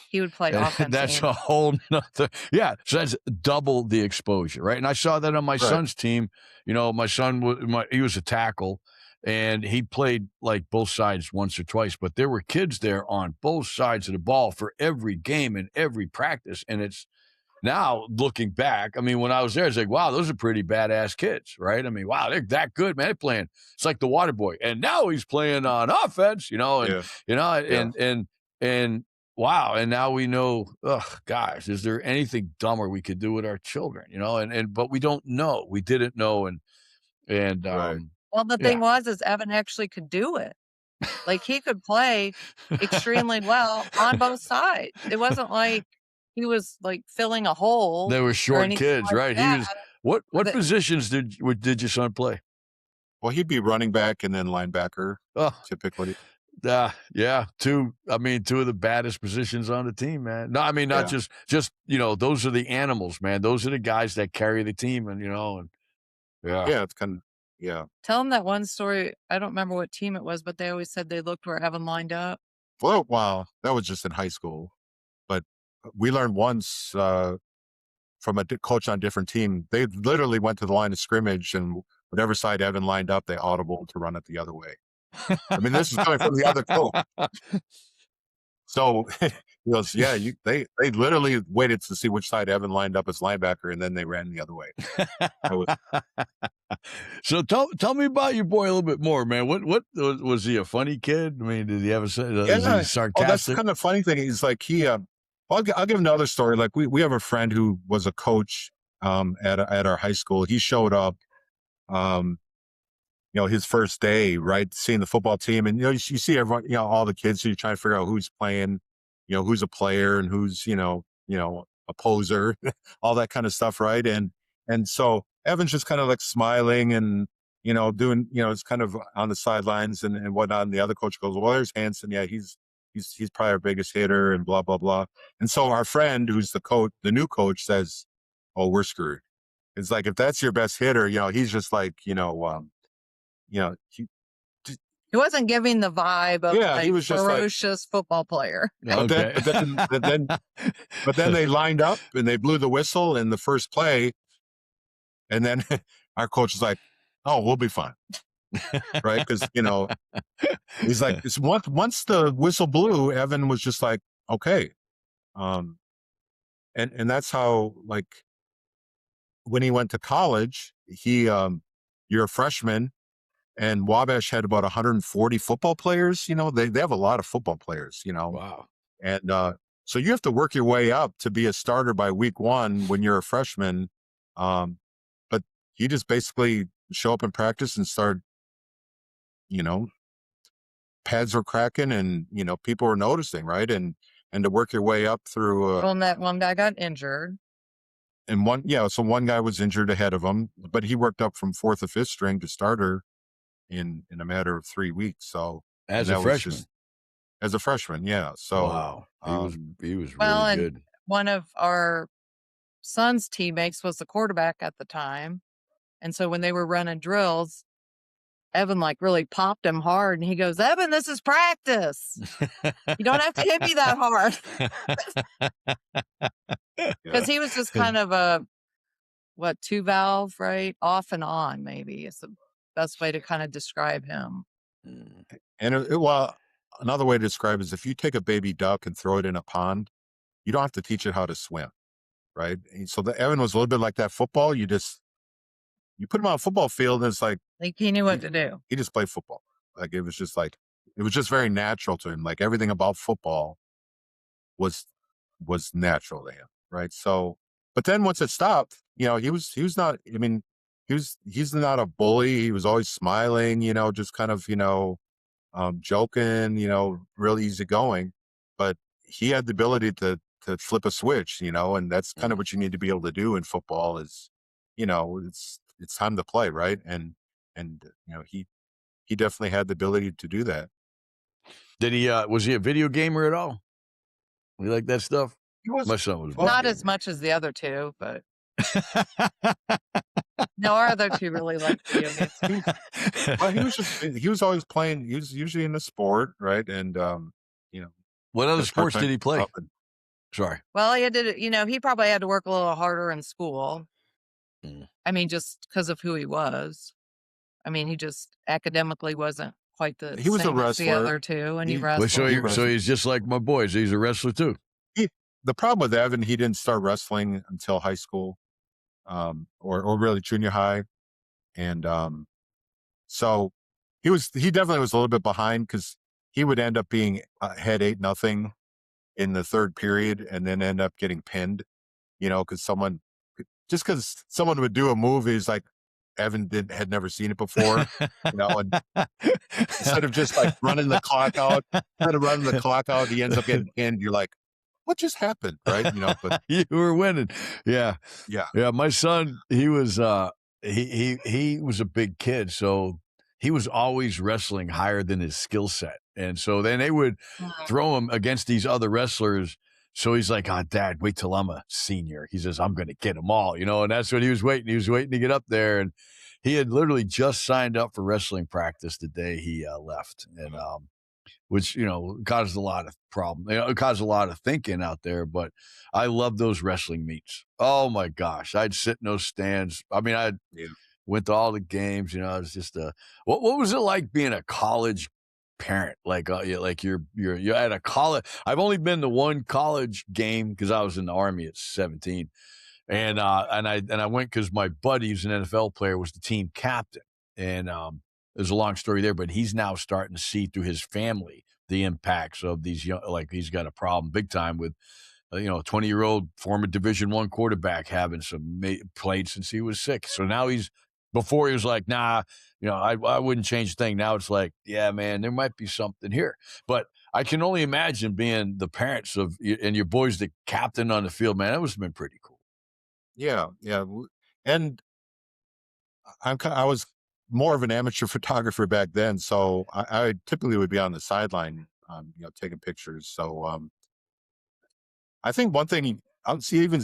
He would play And offense that's and a whole nother, yeah. So that's double the exposure, right? And I saw that on my Right. son's team. My son he was a tackle, and he played like both sides once or twice. But there were kids there on both sides of the ball for every game and every practice. And it's now looking back, I mean, when I was there, it's like, wow, those are pretty badass kids, right? I mean, wow, they're that good, man. They're playing. It's like the water boy, and now he's playing on offense, and Yeah. Yeah. and wow, and now we know. Ugh, guys, is there anything dumber we could do with our children? But we don't know. We didn't know, and Right. well, the yeah, thing was is Evan actually could do it. Like, he could play extremely well on both sides. It wasn't like he was, like, filling a hole They were or short anything kids, like right? He that. was what The positions did your son play? Well, he'd be running back and then linebacker Oh, typically. yeah, two of the baddest positions on the team, man. No, I mean, not Yeah. just, those are the animals, man. Those are the guys that carry the team and, yeah. Yeah. It's kind of, yeah. Tell him that one story. I don't remember what team it was, but they always said they looked where Evan lined up. Well, wow. That was just in high school. But we learned once from a coach on a different team, they literally went to the line of scrimmage and whatever side Evan lined up, they audible to run it the other way. I mean, this is coming from the other coach. So he goes, yeah, they literally waited to see which side Evan lined up as linebacker, and then they ran the other way. So tell me about your boy a little bit more, man. What was he a funny kid? I mean, did he have is he sarcastic? Oh, that's kind of funny thing. He's like I'll give another story. Like we have a friend who was a coach at our high school. He showed up um his first day, right? Seeing the football team. And, you see everyone, all the kids, so you're trying to figure out who's playing, who's a player and who's, a poser, all that kind of stuff. Right. And so Evan's just kind of like smiling and, doing, it's kind of on the sidelines and whatnot. And the other coach goes, well, there's Hansen. Yeah. He's probably our biggest hitter and blah, blah, blah. And so our friend, who's the new coach, says, oh, we're screwed. It's like, if that's your best hitter, he's just like, he wasn't giving the vibe of he was just ferocious football player. Okay. But then they lined up and they blew the whistle in the first play. And then our coach was like, oh, we'll be fine. Right. Because, he's like, once the whistle blew, Evan was just like, okay. And that's how, like, when he went to college, you're a freshman. And Wabash had about 140 football players. They have a lot of football players, Wow. And so you have to work your way up to be a starter by week 1 when you're a freshman. But you just basically show up in practice and start, pads were cracking and, people were noticing, right? And to work your way up through. Well, that one guy got injured. And so one guy was injured ahead of him, but he worked up from 4th or 5th string to starter in a matter of 3 weeks. So as a freshman, yeah. So wow, he was well, really and good. One of our son's teammates was the quarterback at the time, and so when they were running drills, Evan like really popped him hard, and he goes, "Evan, this is practice. You don't have to hit me that hard." Because he was just kind of a 2-valve, right? Off and on, maybe is the best way to kind of describe him. And another way to describe it is if you take a baby duck and throw it in a pond, you don't have to teach it how to swim, right? And so Evan was a little bit like that football. You put him on a football field and it's like he knew what to do. He just played football. Like it was just very natural to him. Like everything about football was natural to him, right? So, but then once it stopped, he was not. I mean, he's not a bully. He was always smiling, just kind of joking, real easygoing. But he had the ability to flip a switch, and that's kind of what you need to be able to do in football. Is it's time to play, right? And he definitely had the ability to do that. Did he? Was he a video gamer at all? You like that stuff? My son was not as much as the other two, but no, our other two really liked video games. Well, he was always playing. He was usually in the sport, right? And what other sports did he play? Sorry. Well, he did. He probably had to work a little harder in school. I mean, just because of who he was. I mean, he just academically wasn't quite the he was same a wrestler. as the other two, and he wrestled. So he's just like my boys. He's a wrestler too. The problem with Evan, he didn't start wrestling until high school, or really junior high, and so he definitely was a little bit behind because he would end up being ahead 8-0 in the 3rd period, and then end up getting pinned, because someone would do a move. He's like, Evan had never seen it before, and instead of just like running the clock out, he ends up getting pinned. You're like, what just happened? Right. But You were winning. Yeah. yeah, Yeah. My son, he was he was a big kid, so he was always wrestling higher than his skill set. And so then they would throw him against these other wrestlers. So he's like, "Oh, Dad, wait till I'm a senior." He says, "I'm going to get them all," and that's what he was waiting. He was waiting to get up there, and he had literally just signed up for wrestling practice the day he left, and which caused a lot of problem. It caused a lot of thinking out there. But I love those wrestling meets. Oh my gosh, I'd sit in those stands. I mean, I yeah. went to all the games. It was just what was it like being a college parent? Like, like you're at a college. I've only been to one college game because I was in the Army at 17, and I went because my buddy, who's an NFL player, was the team captain, and there's a long story there, but he's now starting to see through his family the impacts of these young. Like, he's got a problem big time with a 20-year-old former Division I quarterback having played since he was 6. So now before he was like, nah, I wouldn't change a thing. Now it's like, yeah, man, there might be something here. But I can only imagine being the parents and your boy's the captain on the field, man. That must have been pretty cool. Yeah, yeah, and I was more of an amateur photographer back then, so I typically would be on the sideline, taking pictures. So I think one thing I'll see, even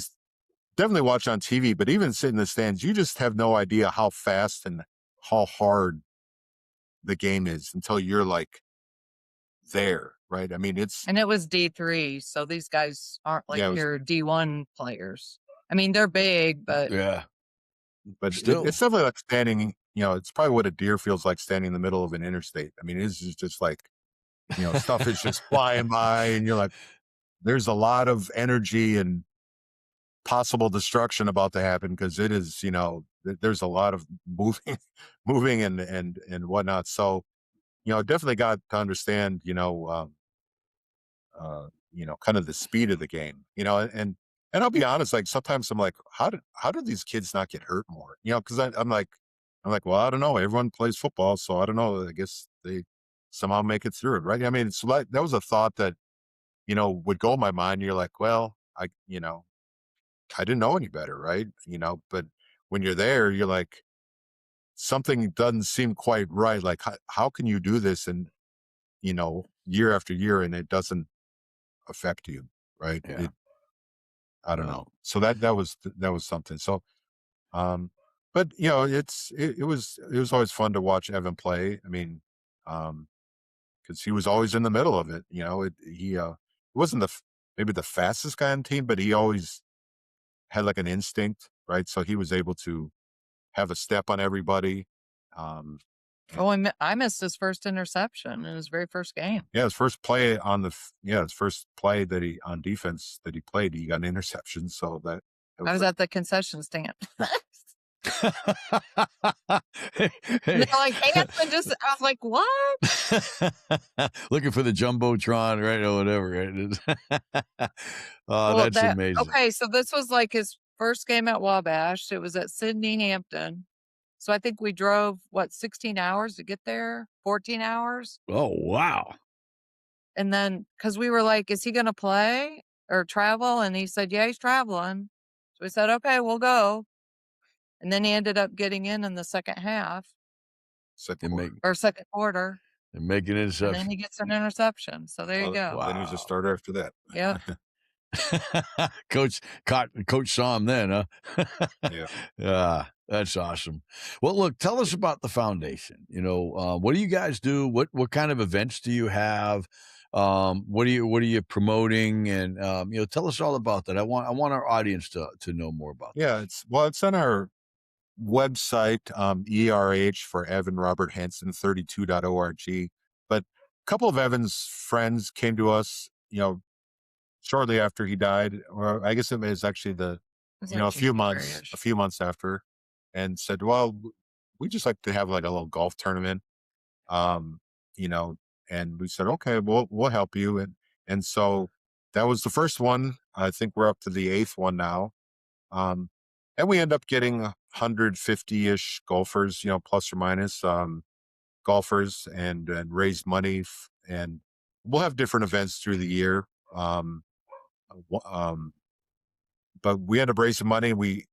definitely watch on TV, but even sit in the stands, you just have no idea how fast and how hard the game is until you're like there, right? I mean, And it was D3, so these guys aren't like yeah, it was, your D1 players. I mean, they're big, but Yeah, but still. it's definitely like standing. It's probably what a deer feels like standing in the middle of an interstate. I mean, it's just like stuff is just flying by, and you're like, there's a lot of energy and possible destruction about to happen because it is, there's a lot of moving, moving and whatnot. So, definitely got to understand, kind of the speed of the game, and I'll be honest, like sometimes I'm like, how do these kids not get hurt more? Because I'm like, well, I don't know. Everyone plays football, so I don't know. I guess they somehow make it through it, right? I mean, it's like that was a thought that would go in my mind. You're like, well, I didn't know any better, right? But when you're there, you're like, something doesn't seem quite right. Like, how can you do this and year after year and it doesn't affect you, right? Yeah. I don't Well, know. So that was something. So, but it was always fun to watch Evan play. I mean, because he was always in the middle of it. He wasn't maybe the fastest guy on the team, but he always had like an instinct, right? So he was able to have a step on everybody. Um, oh, I missed his first interception in his very first game. yeah, his first play his first play that he on defense that he played, he got an interception. So that I was like, at the concession stand. hey, And they're like, Hansen just, I was like, what? looking for the jumbotron, right, or whatever, right? Oh, Well, that's amazing. okay, so this was like his first game at Wabash. It was at Sydney, Hampton. So I think we drove, 16 hours to get there? 14 hours? Oh, wow. And then, because we were like, is he going to play or travel? And he said, yeah, he's traveling. So we said, okay, we'll go. And then he ended up getting in the second half second And quarter. or second quarter. making And then interception. he gets an interception. So there you go. Then he was a Wow. starter after that. Yep. Coach saw him then, huh? Yeah. Yeah, that's awesome. Well, look, tell us about the foundation. What do you guys do? What kind of events do you have? What are you promoting? And tell us all about that. I want our audience to know more about that. Yeah, it's on our website, ERH for Evan Robert Hansen 32.org. But a couple of Evan's friends came to us, shortly after he died, or I guess it was actually It was a like few months, January-ish. after, and said, well, we just like to have like a little golf tournament. Um, you know, and we said, okay, we'll help you. And so that was the first one. I think we're up to the 8th one now. And we end up getting 150-ish golfers, plus or minus, golfers, and raise money. And we'll have different events through the year. w- um, but we end up raising money. We've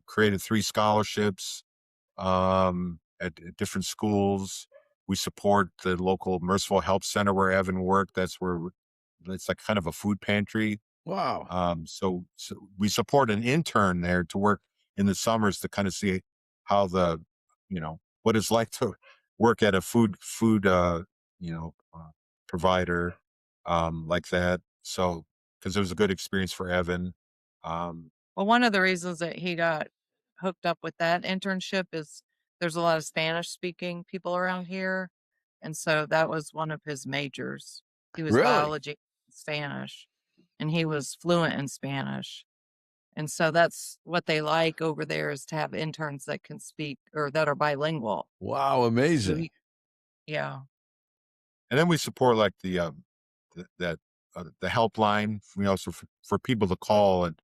created 3 scholarships at different schools. We support the local Merciful Help Center where Evan worked. It's like kind of a food pantry. Wow. So we support an intern there to work in the summers to kind of see how what it's like to work at a food provider like that. So because it was a good experience for Evan. Um, Well, one of the reasons that he got hooked up with that internship is there's a lot of Spanish speaking people around here. And so that was one of his majors. He was Really? biology, Spanish, and he was fluent in Spanish. And so that's what they like over there is to have interns that can speak or that are bilingual. Wow, So amazing. yeah. and then we support like the helpline, so for people to call, and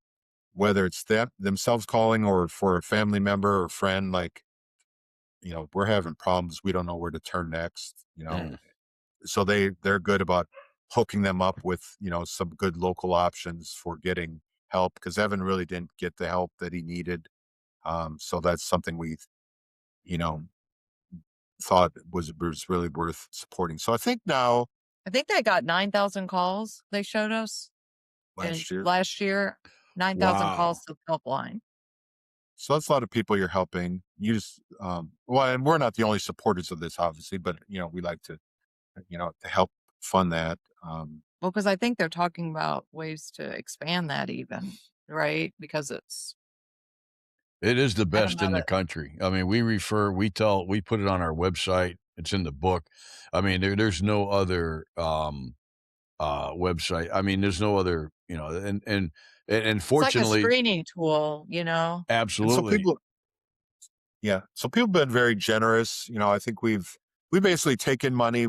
whether it's themselves calling or for a family member or friend, like, we're having problems. We don't know where to turn next. Mm. So they're good about hooking them up with, some good local options for getting help because Evan really didn't get the help that he needed. So that's something we, you know, thought was really worth supporting. So I think now I think they got 9,000 calls they showed us in last year, last year, 9,000 calls Wow. to the helpline. so that's a lot of people you're helping. You just, well, and we're not the only supporters of this, obviously, but we like to help fund that. Well, because I think they're talking about ways to expand that even, right? Because it's It is the I don't best know in the that country. I mean, we put it on our website. It's in the book. I mean, there's no other website. I mean, there's no other, and it's like a fortunately, screening tool, you know? And so absolutely. people, yeah, so people have been very generous. I think we basically take in money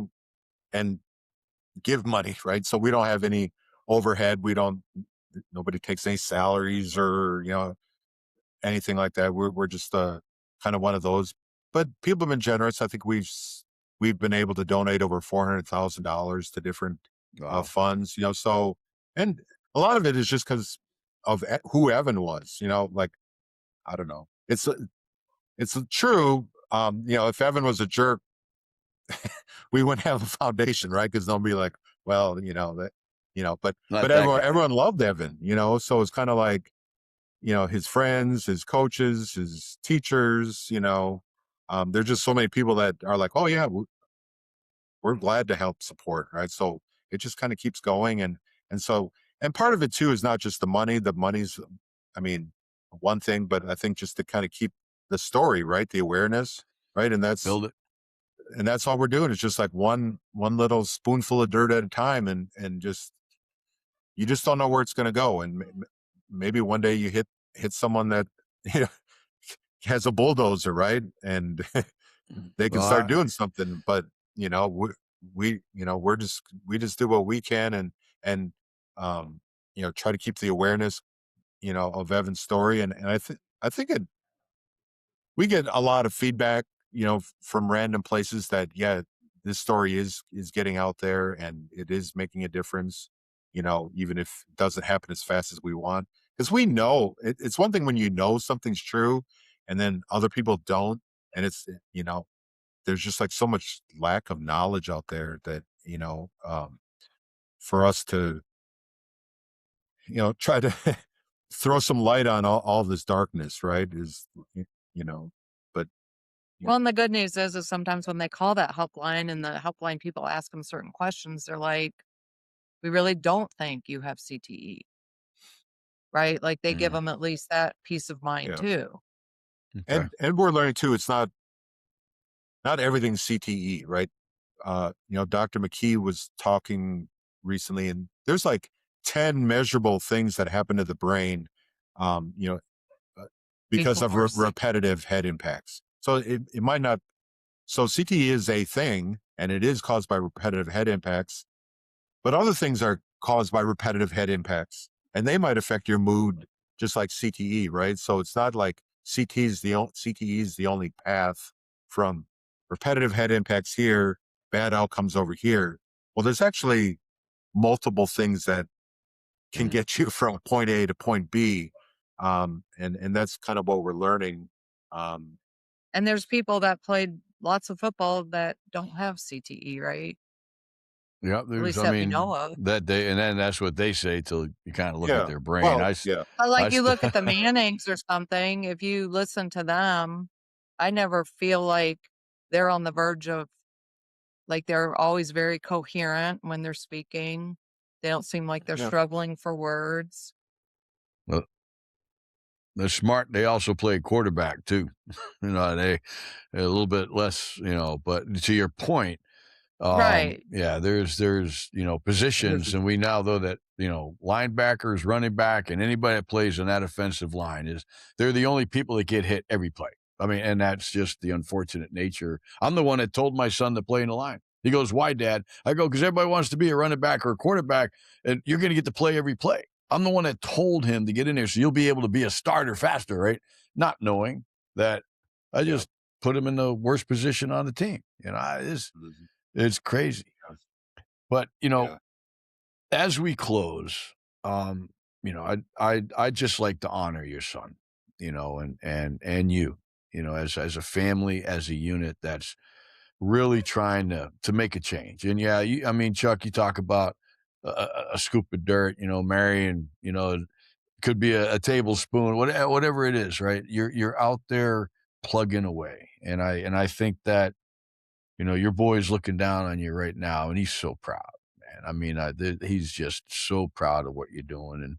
and give money, right? So we don't have any overhead. Nobody takes any salaries or, anything like that. We're just kind of one of those. But people have been generous. I think we've been able to donate over $400,000 to different Wow. funds. So, and a lot of it is just because of who Evan was. Like, I don't know. It's true. If Evan was a jerk, we wouldn't have a foundation, right? Because they'll be like, well, but Not that guy. everyone loved Evan, so it's kind of like, his friends, his coaches, his teachers, there's just so many people that are like, oh yeah, we're glad to help support, right? So it just kind of keeps going. And part of it too is not just the money. The money's, I mean, one thing, but I think just to kind of keep the story, right? The awareness, right? And that's Build it. and that's all we're doing. It's just like one little spoonful of dirt at a time, and just you just don't know where it's going to go. And maybe one day you hit someone that you know has a bulldozer, right? And they can start Uh, doing something. But we just do what we can, and um, try to keep the awareness, of Evan's story. And I think we get a lot of feedback, from random places that, yeah, this story is getting out there and it is making a difference, even if it doesn't happen as fast as we want. Because we know it's one thing when something's true and then other people don't. And there's just like so much lack of knowledge out there that, for us to, try to throw some light on all this darkness, right? You know, but yeah, Well, and the good news is sometimes when they call that helpline and the helpline people ask them certain questions, they're like, "We really don't think you have CTE," right? Like, they give mm, them at least that peace of mind yeah. too. okay. And we're learning too, it's not everything's CTE, right? Dr. McKee was talking recently, and there's like 10 measurable things that happen to the brain, um, you know, uh, because of Before repetitive head impacts. So it might not, so CTE is a thing and it is caused by repetitive head impacts, but other things are caused by repetitive head impacts and they might affect your mood, just like CTE, right? So it's not like CTE is the only path from repetitive head impacts here, bad outcomes over here. Well, there's actually multiple things that can Mhm. get you from point A to point B. And that's kind of what we're learning. Um, And there's people that played lots of football that don't have CTE, right? Yeah, At there's least I that we know mean, of. that they and then that's what they say till you kinda look at yeah. their brain. Well, yeah. But, I like, you st look at the Mannings or something, if you listen to them, I never feel like they're on the verge of like, they're always very coherent when they're speaking. They don't seem like they're Yeah. struggling for words. well, they're smart, they also play quarterback too. They're a little bit less, but to your point, Right. yeah, there's, There's positions, and we now know that, linebackers, running back, and anybody that plays on that offensive line they're the only people that get hit every play. I mean, and that's just the unfortunate nature. I'm the one that told my son to play in the line. He goes, "Why, Dad?" I go, "Because everybody wants to be a running back or a quarterback, and you're going to get to play every play." I'm the one that told him to get in there so you'll be able to be a starter faster, right? Not knowing that I yeah. just put him in the worst position on the team. Mhm. It's crazy. But, Yeah. as we close, um, I'd just like to honor your son, and you, as a family, as a unit that's really trying to make a change. And yeah, I mean, Chuck, you talk about a scoop of dirt, Mary, and it could be a tablespoon, whatever it is, right? You're out there plugging away, and I think that your boy's looking down on you right now, and he's so proud, man. I mean, he's just so proud of what you're doing,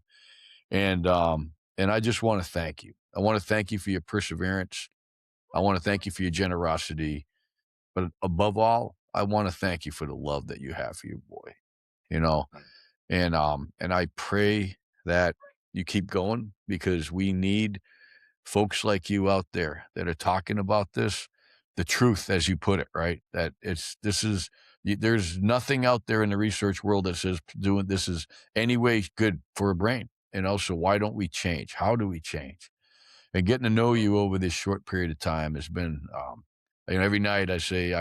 and I just want to thank you. I want to thank you for your perseverance. I want to thank you for your generosity, but above all, I want to thank you for the love that you have for your boy. You know, and I pray that you keep going because we need folks like you out there that are talking about the truth, as you put it, right? That there's nothing out there in the research world that says doing this is any way good for a brain. And also, why don't we change? How do we change? And getting to know you over this short period of time has been, every night I say,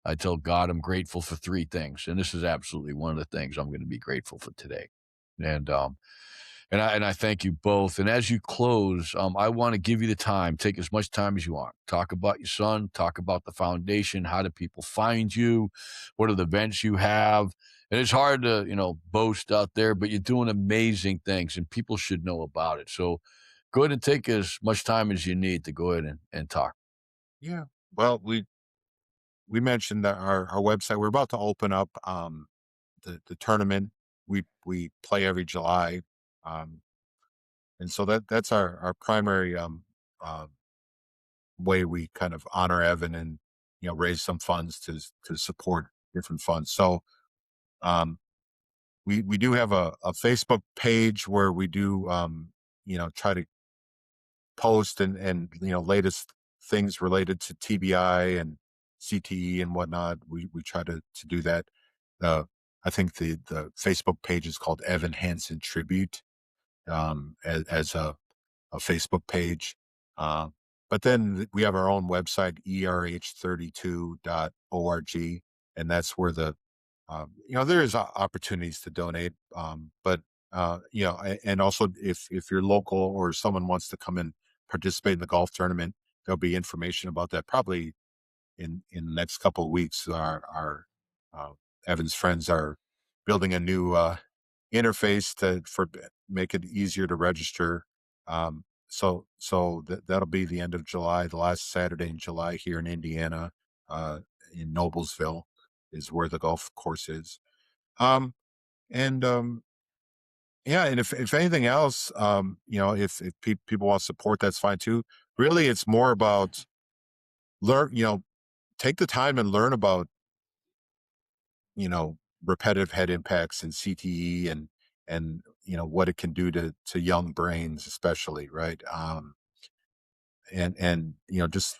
I tell God I'm grateful for three things. And this is absolutely one of the things I'm going to be grateful for today. And, and I thank you both. And as you close, I want to give you the time. Take as much time as you want. Talk about your son. Talk about the foundation. How do people find you? What are the events you have? And it's hard to, boast out there, but you're doing amazing things, and people should know about it. So go ahead and take as much time as you need to go ahead and talk. Yeah. Well, we mentioned that our website, we're about to open up the tournament. We play every July. Um, and so that's our primary uh, way we kind of honor Evan and raise some funds to support different funds. So um, we do have a Facebook page where we do try to post and latest things related to TBI and CTE and whatnot. We try to do that. Uh, I think the Facebook page is called Evan Hansen Tribute as a Facebook page. Uh, but then we have our own website, erh32.org, and that's where there is opportunities to donate. But and also if you're local or someone wants to come and participate in the golf tournament, there'll be information about that probably in the next couple of weeks. Our Evan's friends are building a new interface for make it easier to register. That'll be the end of July, the last Saturday in July here in Indiana, in Noblesville is where the golf course is. Um, and Yeah, and if anything else, if people want support, that's fine too. Really, it's more about learn. Take the time and learn about repetitive head impacts and CTE and what it can do to young brains, especially, right? And just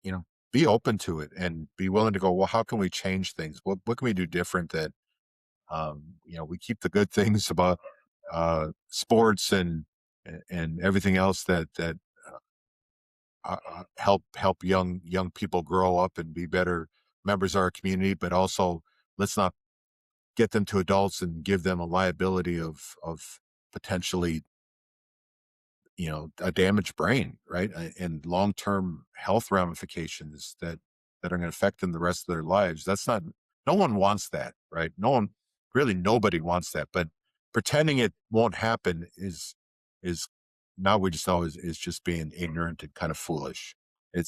you know be open to it and be willing to go. Well, how can we change things? What can we do different that we keep the good things about sports and everything else that help young people grow up and be better members of our community, but also let's not get them to adults and give them a liability of potentially, a damaged brain, right? And long-term health ramifications that are going to affect them the rest of their lives. That's not, no one wants that, right? Really nobody wants that, but pretending it won't happen is now we just know is just being ignorant and kind of foolish. It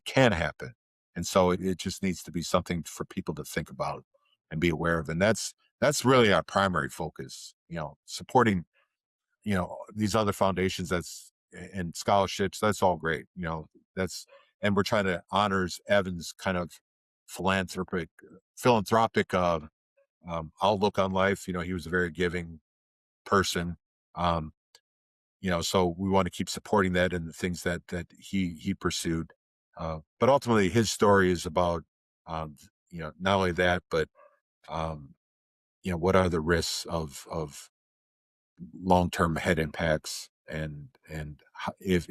can happen. And so it just needs to be something for people to think about and be aware of. And that's really our primary focus, supporting, these other foundations and scholarships. That's all great. And we're trying to honors Evan's kind of philanthropic outlook on life. He was a very giving person. Um, so we want to keep supporting that and the things that he pursued. But ultimately his story is about, not only that, but, um, what are the risks of long-term head impacts, and if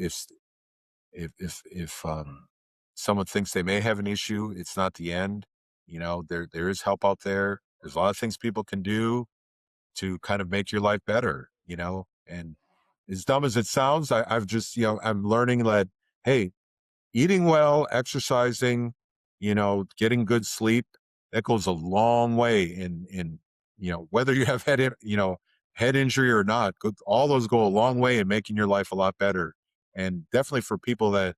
someone thinks they may have an issue, it's not the end. There is help out there. There's a lot of things people can do to kind of make your life better, and as dumb as it sounds, I've just, I'm learning that, hey, eating well, exercising, getting good sleep, that goes a long way in, whether you have head injury or not, all those go a long way in making your life a lot better. And definitely for people that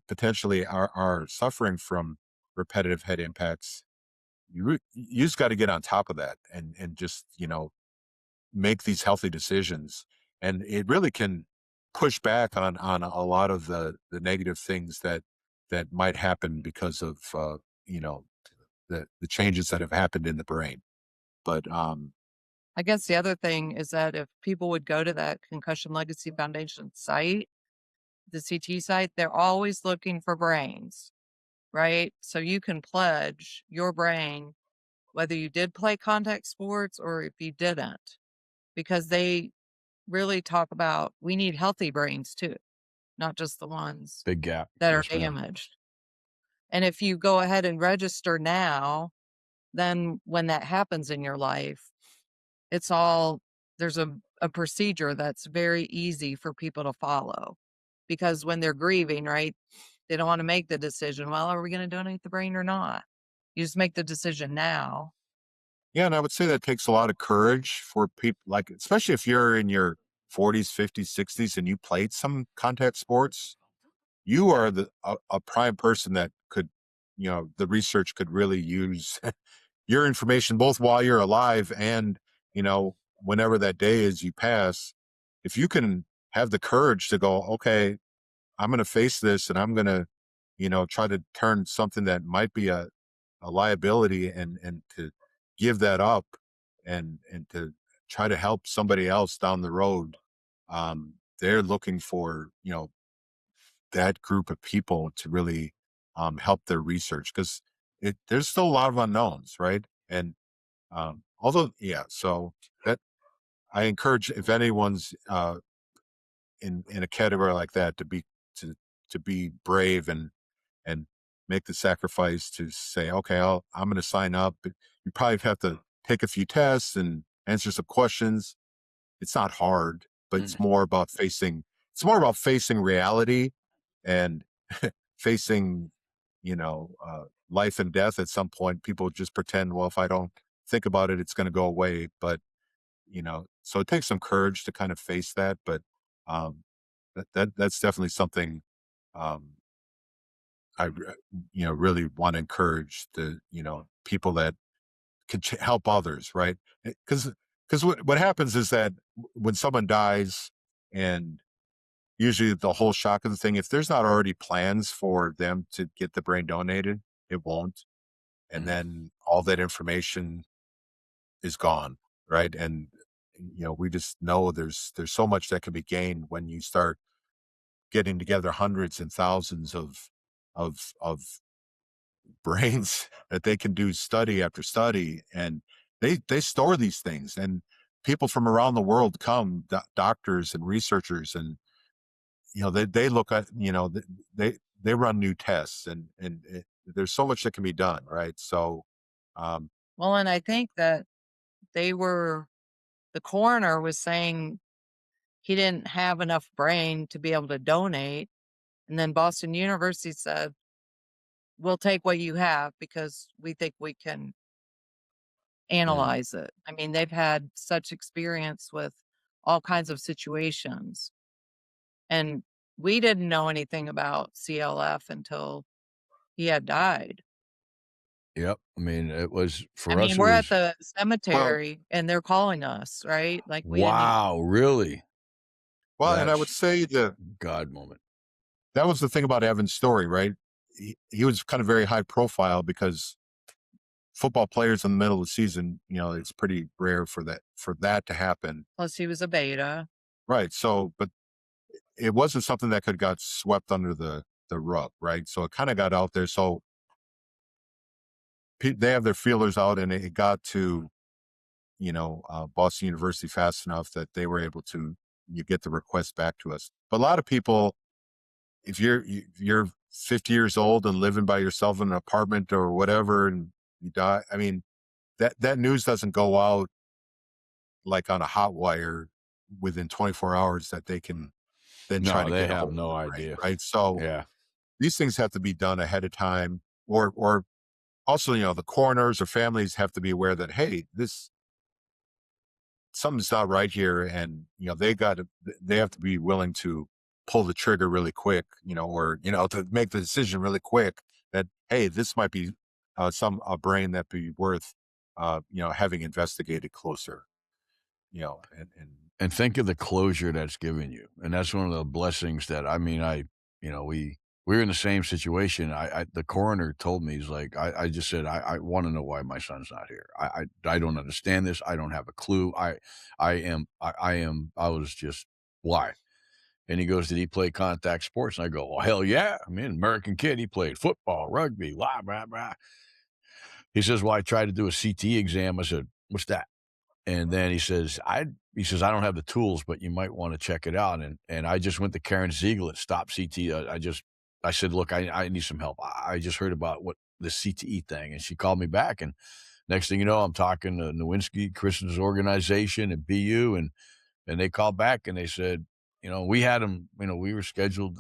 potentially are suffering from repetitive head impacts, you just got to get on top of that and just, make these healthy decisions. And it really can push back on a lot of the negative things that might happen because of, you know, the changes that have happened in the brain. But I guess the other thing is that if people would go to that Concussion Legacy Foundation site, the CT site, they're always looking for brains, right? So you can pledge your brain whether you did play contact sports or if you didn't, because they really talk about we need healthy brains too, not just the ones Big gap. that are Yes, ma'am. damaged. And if you go ahead and register now, then when that happens in your life, it's all there's a procedure that's very easy for people to follow. Because when they're grieving, right, they don't want to make the decision, well, are we going to donate the brain or not? You just make the decision now. yeah, and I would say that takes a lot of courage for people, like especially if you're in your 40s, 50s, 60s, and you played some contact sports. You are a prime person that could, the research could really use your information both while you're alive and, whenever that day is you pass. If you can have the courage to go, okay, I'm going to face this and I'm going to, try to turn something that might be a liability and to give that up and to try to help somebody else down the road. They're looking for, that group of people to really help their research because there's still a lot of unknowns, right? And although, yeah, so that I encourage if anyone's in a category like that to to be brave and make the sacrifice to say, okay, I'm going to sign up. But you probably have to take a few tests and answer some questions. It's not hard, but Mm. it's more about facing reality and facing, life and death at some point. People just pretend, well, if I don't think about it, it's going to go away. But, so it takes some courage to kind of face that. But um, that's definitely something um, really want to encourage people that can help others, right? Because what happens is that when someone dies, and usually the whole shock of the thing, if there's not already plans for them to get the brain donated, it won't. And Mm. then all that information is gone, right? And we just know there's so much that can be gained when you start getting together hundreds and thousands of brains that they can do study after study, and they store these things. And people from around the world come, doctors and researchers, and they look at, they run new tests, and there's so much that can be done, right? So, um, Well, and I think that the coroner was saying he didn't have enough brain to be able to donate. And then Boston University said, we'll take what you have because we think we can Mm. analyze it. I mean, they've had such experience with all kinds of situations. And we didn't know anything about CLF until he had died. Yep. I mean, it was I for us. mean, It we're at was the well, cemetery and they're calling us, right? Like we didn't even, wow. Really, and I would that's say that God moment. that was the thing about Evan's story, right? He was kind of very high profile because football players in the middle of the season, it's pretty rare for that to happen. plus he was a beta. Right. So, but it wasn't something that could got swept under the rug, right? So it kind of got out there. So they have their feelers out, and it got to Boston University fast enough that they were able to you get the request back to us. But a lot of people, if you're 50 years old and living by yourself in an apartment or whatever, and you die, I mean, that news doesn't go out like on a hot wire within 24 hours that they can then try No, to they get a have hold of no the brain, idea. right? So Yeah. these things have to be done ahead of time, or also, the coroners or families have to be aware that, hey, this something's not right here, and they have to be willing to pull the trigger really quick, or to make the decision really quick that, hey, this might be a brain that be worth having investigated closer, And think of the closure that's given you. And that's one of the blessings that I mean, we were in the same situation. The coroner told me, he's like, I just said, I want to know why my son's not here. I don't understand this. I don't have a clue. I was just why. And he goes, did he play contact sports? And I go, well, hell yeah. I mean, American kid. He played football, rugby, blah, blah, blah. He says, well, I tried to do a CTE exam. I said, what's that? And then he says, I don't have the tools, but you might want to check it out. And I just went to Karen Ziegel at Stop CTE. I said, look, I need some help. I just heard about what the CTE thing. And she called me back. And next thing you know, I'm talking to Nowinski Christian's organization and BU. And they called back and they said, we had him, we were scheduled,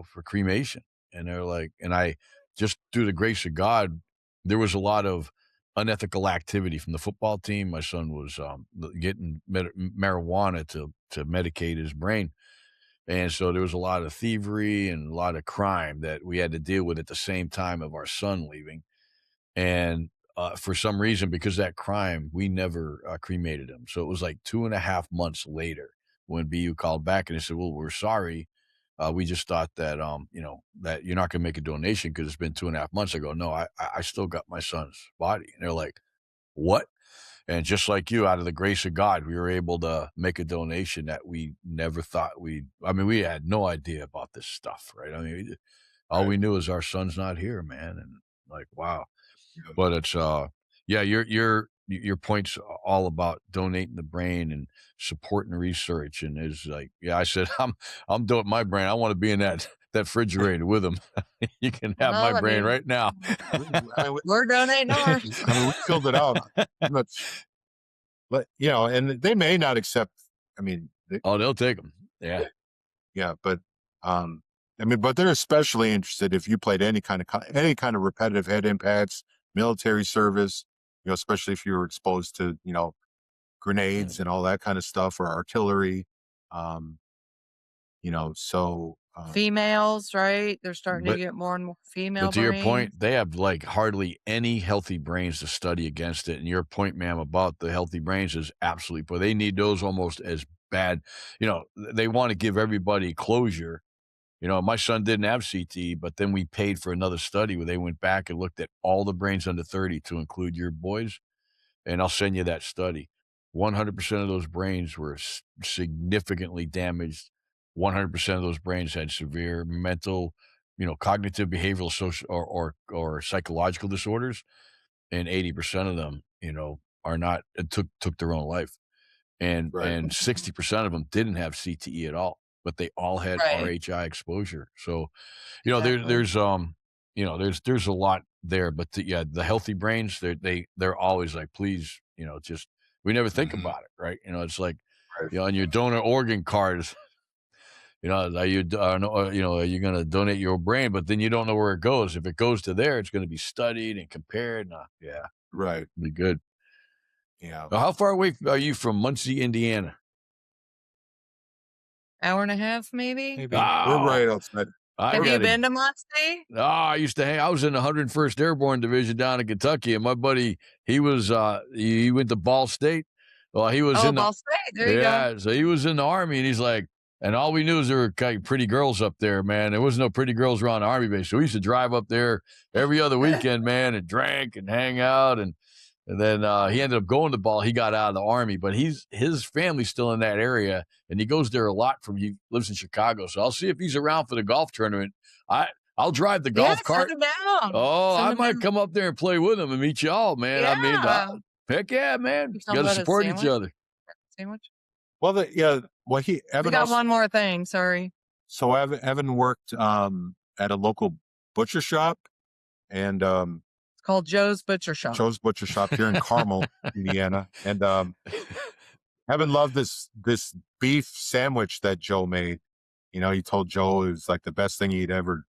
for cremation. And they're like, and I just through the grace of God, there was a lot of unethical activity from the football team. My son was getting marijuana to medicate his brain. And so there was a lot of thievery and a lot of crime that we had to deal with at the same time of our son leaving. And for some reason, because of that crime, we never cremated him. So it was like 2.5 months later when BU called back and they said, well, we're sorry. We just thought that, that you're not going to make a donation because it's been 2.5 months. I go, no, I still got my son's body. And they're like, what? And just like you, out of the grace of God, we were able to make a donation that we never thought we had no idea about this stuff, right? I mean, all right. we knew is our son's not here, man. And like, wow. Yeah. But it's yeah, your point's all about donating the brain and supporting research. And is like, yeah, I said, I'm doing my brain. I want to be in that refrigerator with him. You can have my Well, I brain mean, right now. we're donating ours. I mean, we filled it out. But and they may not accept. I mean, Oh, they'll take them. Yeah. yeah, but but they're especially interested if you played any kind of repetitive head impacts, military service, especially if you were exposed to grenades and all that kind of stuff, or artillery. Um, so Females, right? They're starting to But get more and more female But to your brains. point, they have like hardly any healthy brains to study against it. And your point, ma'am, about the healthy brains is absolutely, but they need those almost as bad. They want to give everybody closure. My son didn't have CT, but then we paid for another study where they went back and looked at all the brains under 30 to include your boys. And I'll send you that study. 100% of those brains were significantly damaged. 100% of those brains had severe mental, cognitive, behavioral, social, or psychological disorders, and 80% of them, are not took their own life. and Right. and 60% of them didn't have CTE at all, but they all had Right. RHI exposure. So, Exactly. there's a lot there, but the healthy brains, they're always like, please, just we never think Mhm. about it, right? It's like, Right. on your donor organ cards, are you are you going to donate your brain? But then you don't know where it goes. If it goes to there, it's going to be studied and compared. Yeah, Right. be good. Yeah. Now, how far away are you from Muncie, Indiana? Hour and a half, maybe. Maybe we're right outside. I Have you got been to Muncie? I used to hang. I was in the 101st Airborne Division down in Kentucky, and my buddy, he went to Ball State. Well, he was Oh, in the Ball State. There you go. so he was in the Army, and he's like, and all we knew is there were kind of pretty girls up there, man. There was no pretty girls around the Army base, so we used to drive up there every other weekend, man, and drank and hang out, and then he ended up going to Ball. He got out of the Army, but his family's still in that area, and he goes there a lot. He lives in Chicago, so I'll see if he's around for the golf tournament. I'll drive the golf cart. Send him down. Oh, Send I him might down. come up there and play with him and meet y'all, man. I mean, Yeah. heck yeah, man. You talking Got to about a support each sandwich? other. Sandwich. Well, well, We Evan got also, one more thing. Sorry. so Evan worked at a local butcher shop, and It's called Joe's Butcher Shop. Joe's Butcher Shop here in Carmel, Indiana. And Evan loved this beef sandwich that Joe made. He told Joe it was like the best thing he'd ever.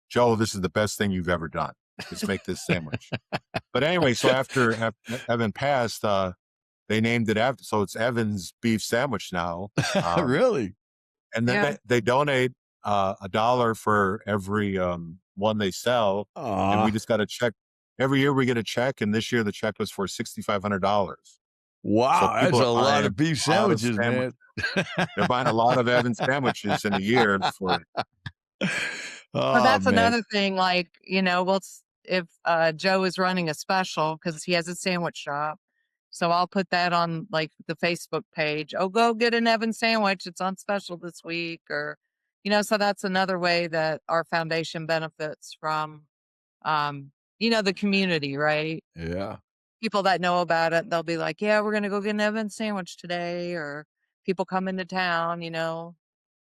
Joe, this is the best thing you've ever done. Just make this sandwich. But anyway, so after Evan passed, they named it after. So it's Evan's beef sandwich now. Really? And then they donate $1 for every one they sell. And we just got a check. Every year we get a check, and this year the check was for $6,500. Wow, that's people a are lot buying of beef a lot of sandwiches, man. They're buying a lot of Evan sandwiches in a year for. But that's man. another thing. Like, if Joe is running a special because he has a sandwich shop, so I'll put that on like the Facebook page. Oh, go get an Evan sandwich. It's on special this week, or so that's another way that our foundation benefits from, the community, right? Yeah. People that know about it, they'll be like, yeah, we're going to go get an Evan sandwich today, or people come into town,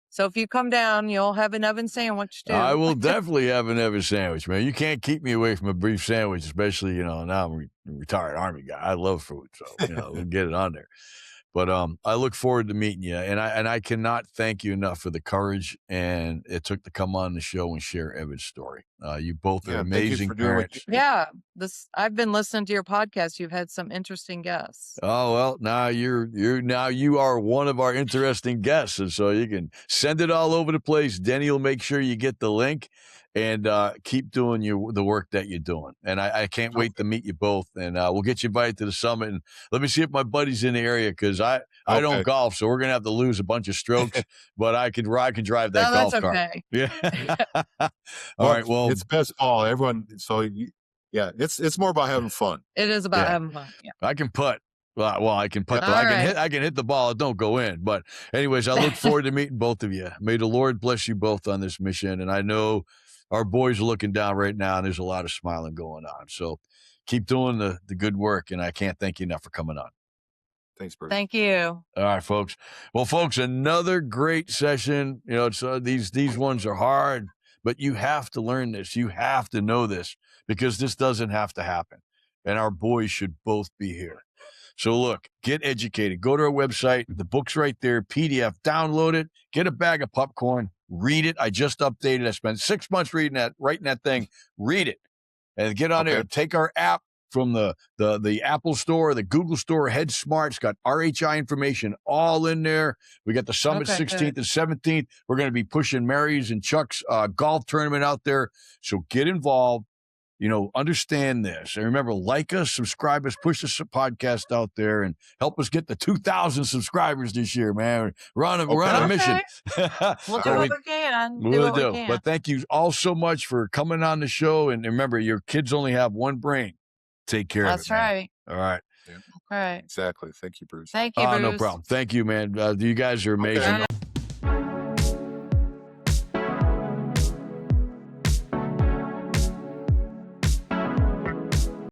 So if you come down, you'll have an Evan sandwich too. I will definitely have an Evan sandwich, man. You can't keep me away from a beef sandwich, especially, now I'm a retired Army guy. I love food, so, we'll get it on there. But I look forward to meeting you, and I cannot thank you enough for the courage and it took to come on the show and share Evan's story. You both are Yeah, thank you amazing for doing what parents. you- Yeah, I've been listening to your podcast. You've had some interesting guests. Oh, well, now you are one of our interesting guests, and so you can send it all over the place. Denny will make sure you get the link, and keep doing the work that you're doing. And I can't wait to meet you both, and we'll get you invited to the summit. And let me see if my buddy's in the area, because I don't golf, so we're gonna have to lose a bunch of strokes, but I can drive that No, golf that's cart. okay. Yeah. All right. Well, it's best ball. Everyone. So it's more about having fun. It is about Yeah. having fun. Yeah. I can putt. Well, I can putt. All I can right. I can hit the ball. It don't go in. But anyways, I look forward to meeting both of you. May the Lord bless you both on this mission. And I know our boys are looking down right now, and there's a lot of smiling going on. So keep doing the good work. And I can't thank you enough for coming on. Thanks, Bruce. Thank you. All right, folks. Well, folks, another great session. It's these ones are hard, but you have to learn this. You have to know this, because this doesn't have to happen. And our boys should both be here. So look, get educated. Go to our website. The book's right there, PDF. Download it. Get a bag of popcorn. Read it. I just updated. I spent 6 months writing that thing. Read it. And get on there. Take our app from the Apple Store, the Google Store, Head Smart. It's got RHI information all in there. We got the Summit 16th and 17th. We're going to be pushing Mary's and Chuck's golf tournament out there. So get involved. Understand this. And remember, like us, subscribe us, push this podcast out there, and help us get the 2,000 subscribers this year, man. We're on a mission. We'll do what we can. We'll do. But thank you all so much for coming on the show. And remember, your kids only have one brain. Take care of it. That's right. All right. Yeah. All right. Exactly. Thank you, Bruce. Thank you, Bruce. No problem. Thank you, man. You guys are amazing. Okay.